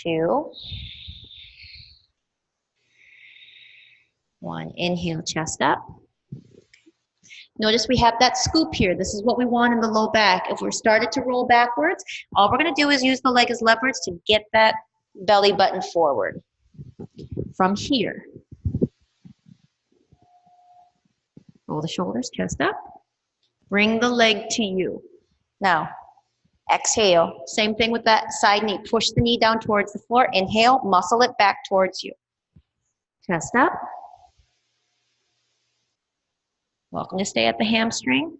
2, 1, inhale, chest up. Notice we have that scoop here. This is what we want in the low back. If we're started to roll backwards, all we're going to do is use the leg as leverage to get that belly button forward. From here. Roll the shoulders, chest up. Bring the leg to you. Now, exhale. Same thing with that side knee. Push the knee down towards the floor. Inhale, muscle it back towards you. Chest up. Welcome to stay at the hamstring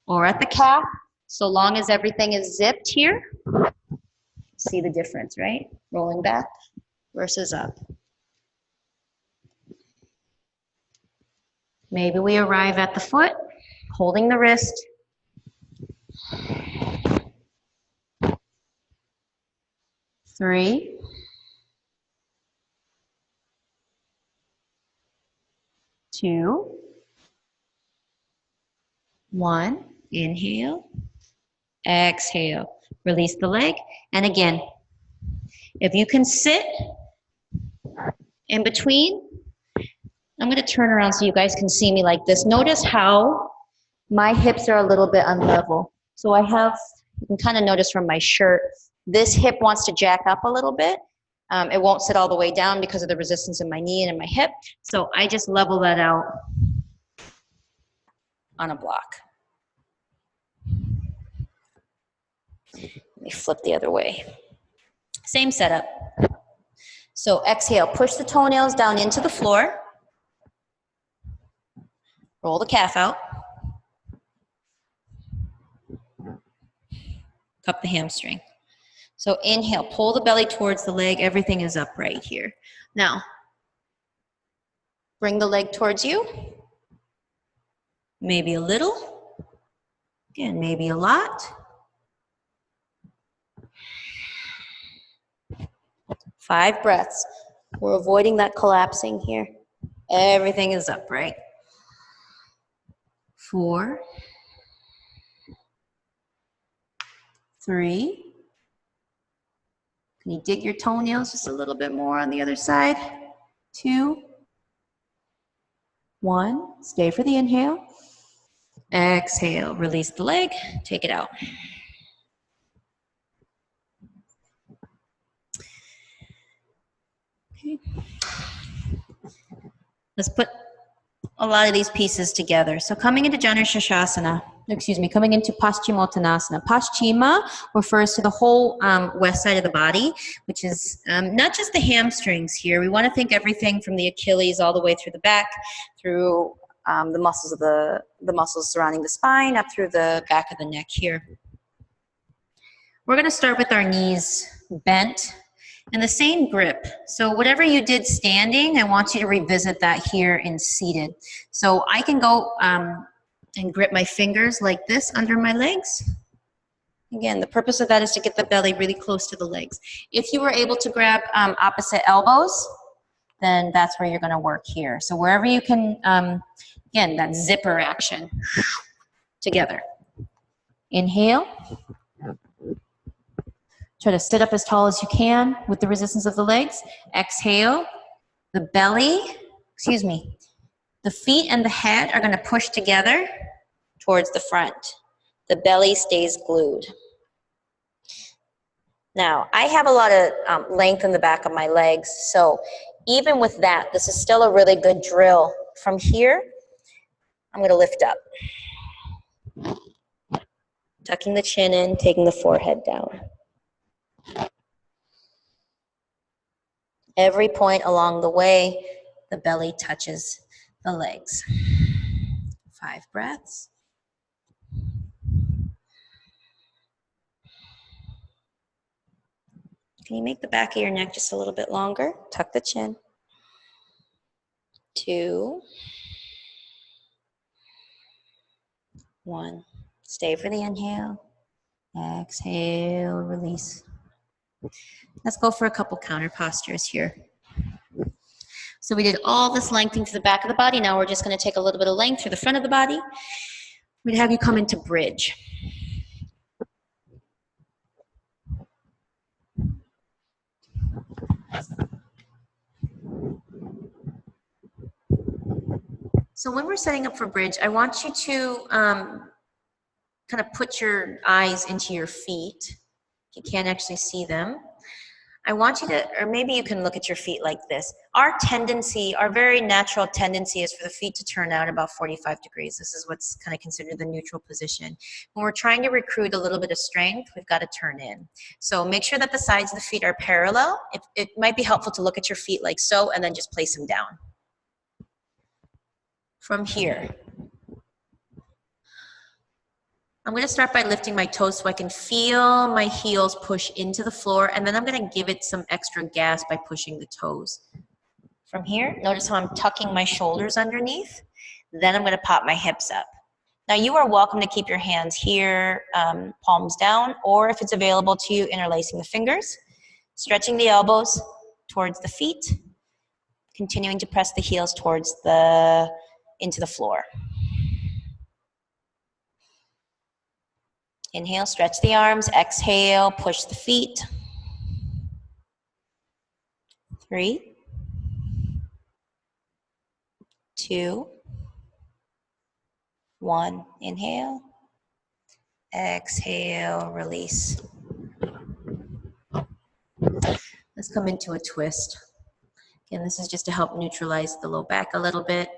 or at the calf, so long as everything is zipped here. See the difference, right? Rolling back versus up. Maybe we arrive at the foot, holding the wrist. 3, 2, 1. Inhale, exhale. Release the leg. And again, if you can sit in between, I'm going to turn around so you guys can see me like this. Notice how my hips are a little bit unlevel. So I have, you can kind of notice from my shirt, this hip wants to jack up a little bit. It won't sit all the way down because of the resistance in my knee and in my hip. So I just level that out on a block. Let me flip the other way. Same setup. So exhale, push the toenails down into the floor. Roll the calf out. Cup the hamstring. So inhale, pull the belly towards the leg. Everything is upright here. Now, bring the leg towards you. Maybe a little. Again, maybe a lot. 5 breaths. We're avoiding that collapsing here. Everything is upright. 4, 3. Can you dig your toenails just a little bit more on the other side? 2, 1. Stay for the inhale. Exhale. Release the leg. Take it out. Okay. Let's put a lot of these pieces together. So coming into coming into Paschimottanasana. Paschima refers to the whole west side of the body, which is not just the hamstrings here. We want to think everything from the Achilles all the way through the back, through the muscles surrounding the spine, up through the back of the neck here. We're going to start with our knees bent and the same grip. So whatever you did standing, I want you to revisit that here in seated. So I can go and grip my fingers like this under my legs. Again, the purpose of that is to get the belly really close to the legs. If you were able to grab opposite elbows, then that's where you're going to work here. So wherever you can, again, that zipper action together. Inhale. Try to sit up as tall as you can with the resistance of the legs. Exhale. The belly, the feet and the head are going to push together towards the front. The belly stays glued. Now, I have a lot of length in the back of my legs, so even with that, this is still a really good drill. From here, I'm going to lift up. Tucking the chin in, taking the forehead down. Every point along the way, the belly touches the legs. 5 breaths. Can you make the back of your neck just a little bit longer? Tuck the chin. 2, 1. Stay for the inhale. Exhale, release. Let's go for a couple counter postures here. So we did all this lengthening to the back of the body. Now we're just going to take a little bit of length through the front of the body. We'd have you come into bridge. So when we're setting up for bridge, I want you to kind of put your eyes into your feet. You can't actually see them. I want you to, or maybe you can look at your feet like this. Our tendency, our very natural tendency is for the feet to turn out about 45 degrees. This is what's kind of considered the neutral position. When we're trying to recruit a little bit of strength, we've got to turn in. So make sure that the sides of the feet are parallel. It might be helpful to look at your feet like so and then just place them down. From here, I'm going to start by lifting my toes so I can feel my heels push into the floor, and then I'm going to give it some extra gas by pushing the toes. From here, notice how I'm tucking my shoulders underneath. Then I'm going to pop my hips up. Now you are welcome to keep your hands here, palms down, or if it's available to you, interlacing the fingers, stretching the elbows towards the feet, continuing to press the heels towards into the floor. Inhale, stretch the arms. Exhale, push the feet. 3, 2, 1. Inhale. Exhale, release. Let's come into a twist. Again, this is just to help neutralize the low back a little bit.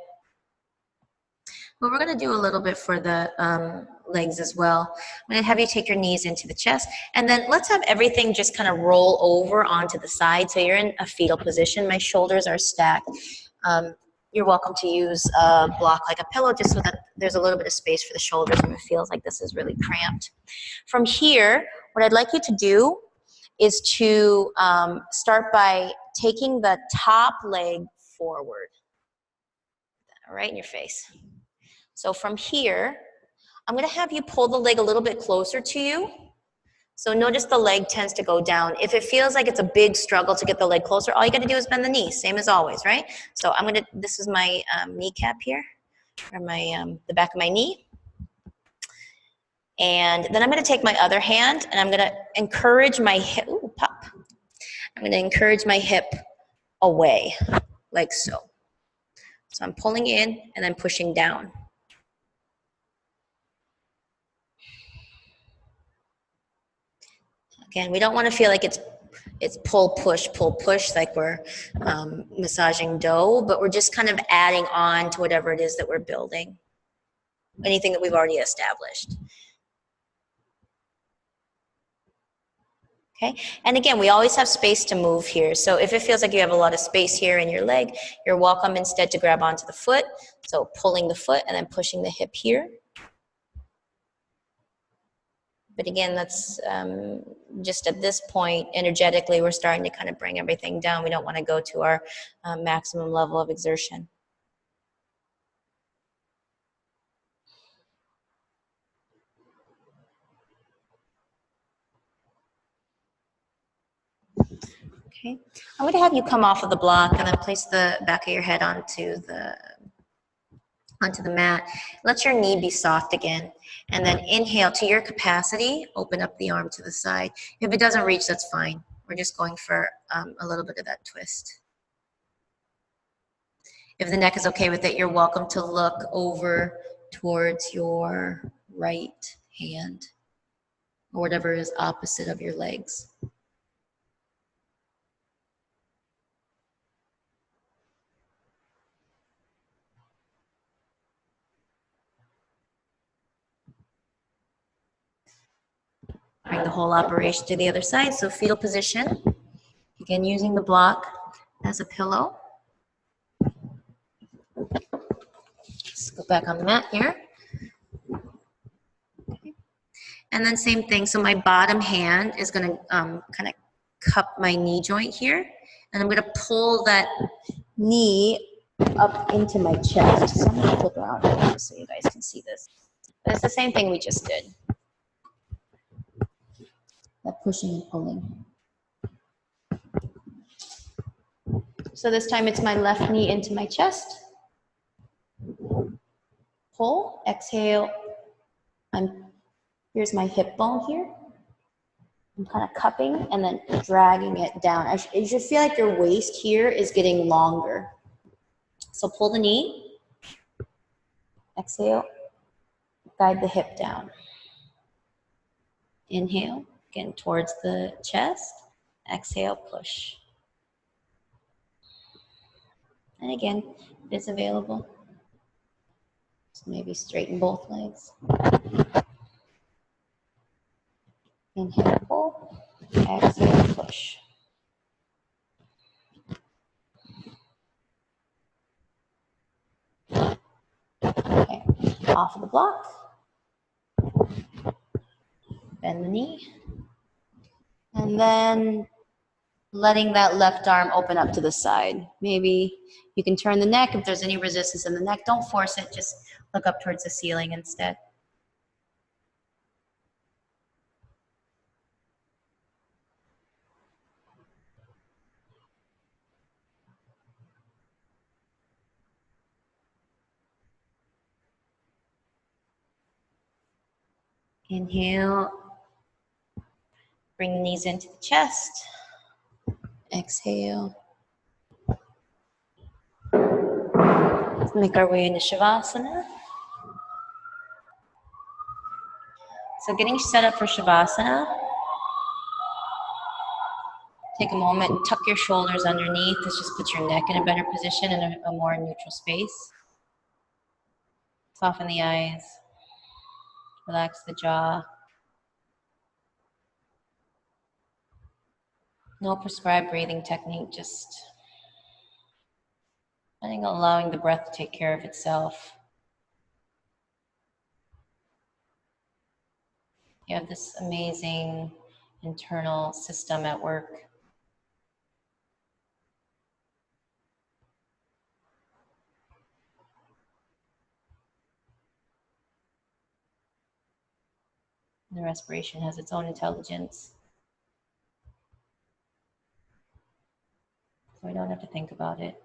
But we're going to do a little bit for the legs as well. I'm going to have you take your knees into the chest, and then let's have everything just kind of roll over onto the side. So you're in a fetal position. My shoulders are stacked. You're welcome to use a block like a pillow just so that there's a little bit of space for the shoulders when it feels like this is really cramped. From here, what I'd like you to do is to start by taking the top leg forward. Right in your face. So from here, I'm going to have you pull the leg a little bit closer to you. So notice the leg tends to go down. If it feels like it's a big struggle to get the leg closer, all you got to do is bend the knee, same as always, right? So I'm going to, this is my kneecap here, or my the back of my knee. And then I'm going to take my other hand and I'm going to encourage my hip, ooh, pop. I'm going to encourage my hip away, like so. So I'm pulling in and then pushing down. Again, we don't want to feel like it's pull, push, like we're massaging dough, but we're just kind of adding on to whatever it is that we're building, anything that we've already established. Okay, and again, we always have space to move here. So if it feels like you have a lot of space here in your leg, you're welcome instead to grab onto the foot. So pulling the foot and then pushing the hip here. But again, that's just at this point, energetically, we're starting to kind of bring everything down. We don't want to go to our maximum level of exertion. Okay, I'm going to have you come off of the block and then place the back of your head onto the mat. Let your knee be soft again. And then inhale to your capacity, open up the arm to the side. If it doesn't reach, that's fine. We're just going for a little bit of that twist. If the neck is okay with it, you're welcome to look over towards your right hand or whatever is opposite of your legs. Bring the whole operation to the other side. So fetal position. Again, using the block as a pillow. Let's go back on the mat here. Okay. And then same thing. So my bottom hand is going to kind of cup my knee joint here. And I'm going to pull that knee up into my chest. So I'm going to flip around here so you guys can see this. But it's the same thing we just did. That pushing and pulling. So this time it's my left knee into my chest. Pull, exhale. Here's my hip bone here. I'm kind of cupping and then dragging it down. You should feel like your waist here is getting longer. So pull the knee. Exhale. Guide the hip down. Inhale, again towards the chest. Exhale, push. And again, if it's available, so maybe straighten both legs. Inhale, pull. Exhale, push. Okay, off of the block. Bend the knee. And then letting that left arm open up to the side. Maybe you can turn the neck if there's any resistance in the neck. Don't force it, just look up towards the ceiling instead. Inhale, bring the knees into the chest. Exhale. Let's make our way into Shavasana. So getting set up for Shavasana, take a moment and tuck your shoulders underneath. This just puts your neck in a better position in a more neutral space. Soften the eyes, relax the jaw. No prescribed breathing technique, just I think allowing the breath to take care of itself. You have this amazing internal system at work. The respiration has its own intelligence. So we don't have to think about it.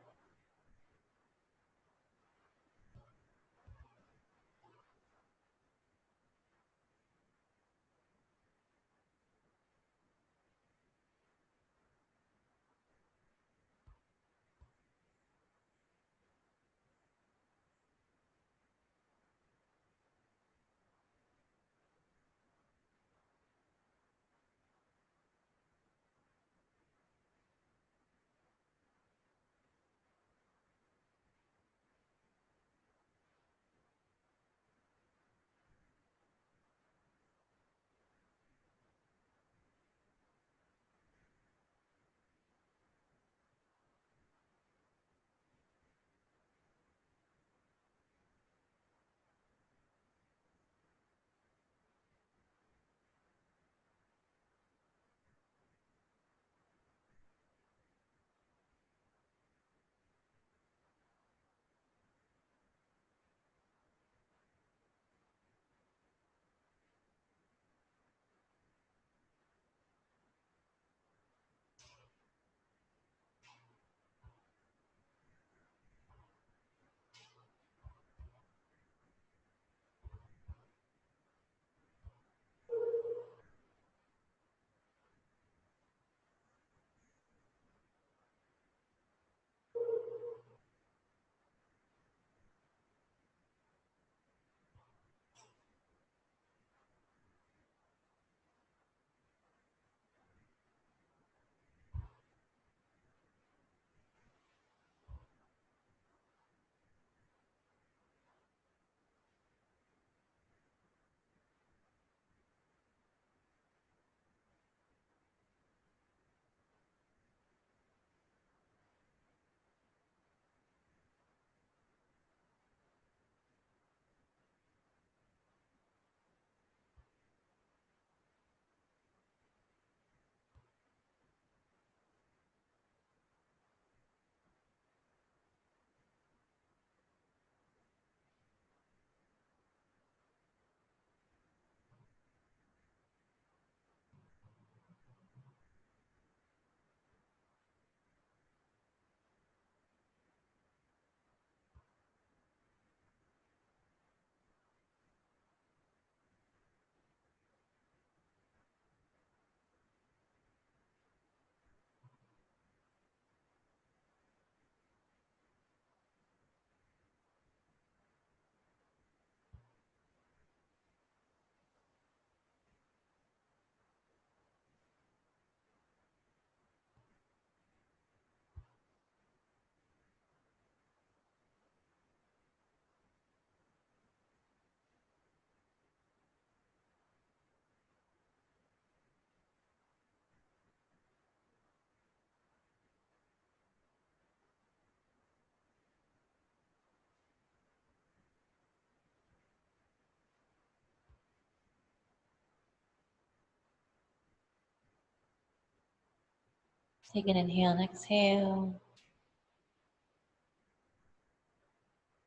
Take an inhale and exhale.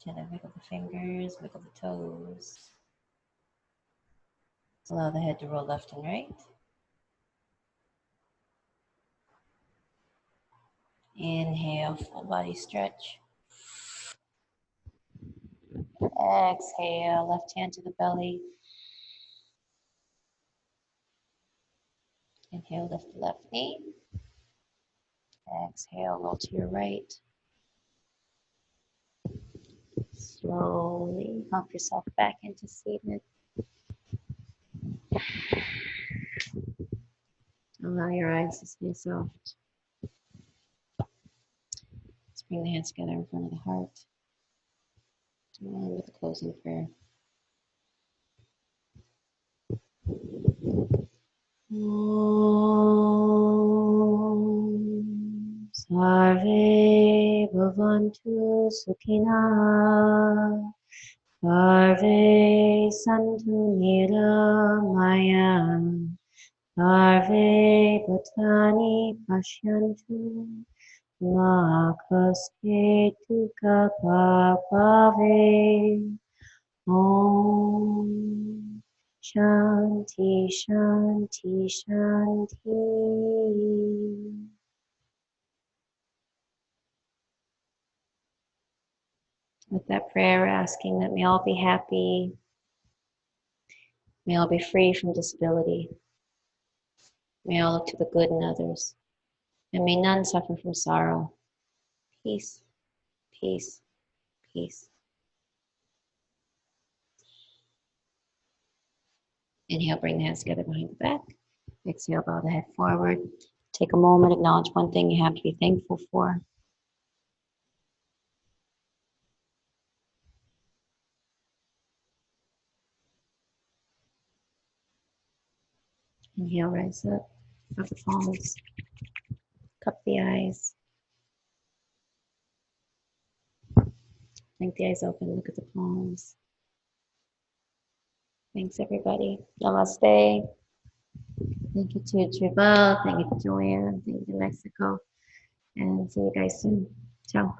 Gently wiggle the fingers, wiggle the toes. Allow the head to roll left and right. Inhale, full body stretch. Exhale, left hand to the belly. Inhale, lift the left knee. Exhale, roll to your right. Slowly help yourself back into seated. Allow your eyes to stay soft. Let's bring the hands together in front of the heart. With a closing prayer. Om Sarve Bhavantu Sukhina Sarve Santu Niramaya Sarve Bhutani Pashyantu Ma Kasketu Kapapave Om Shanti, Shanti, Shanti. With that prayer, we're asking that we all be happy, may all be free from disability, may all look to the good in others, and may none suffer from sorrow. Peace, peace, peace. Inhale, bring the hands together behind the back. Exhale, bow the head forward. Take a moment, acknowledge one thing you have to be thankful for. Inhale, rise up, of the palms, cup the eyes. Blink the eyes open, look at the palms. Thanks, everybody. Namaste. Thank you to Tribal. Thank you to Joanne. Thank you to Mexico. And see you guys soon. Ciao.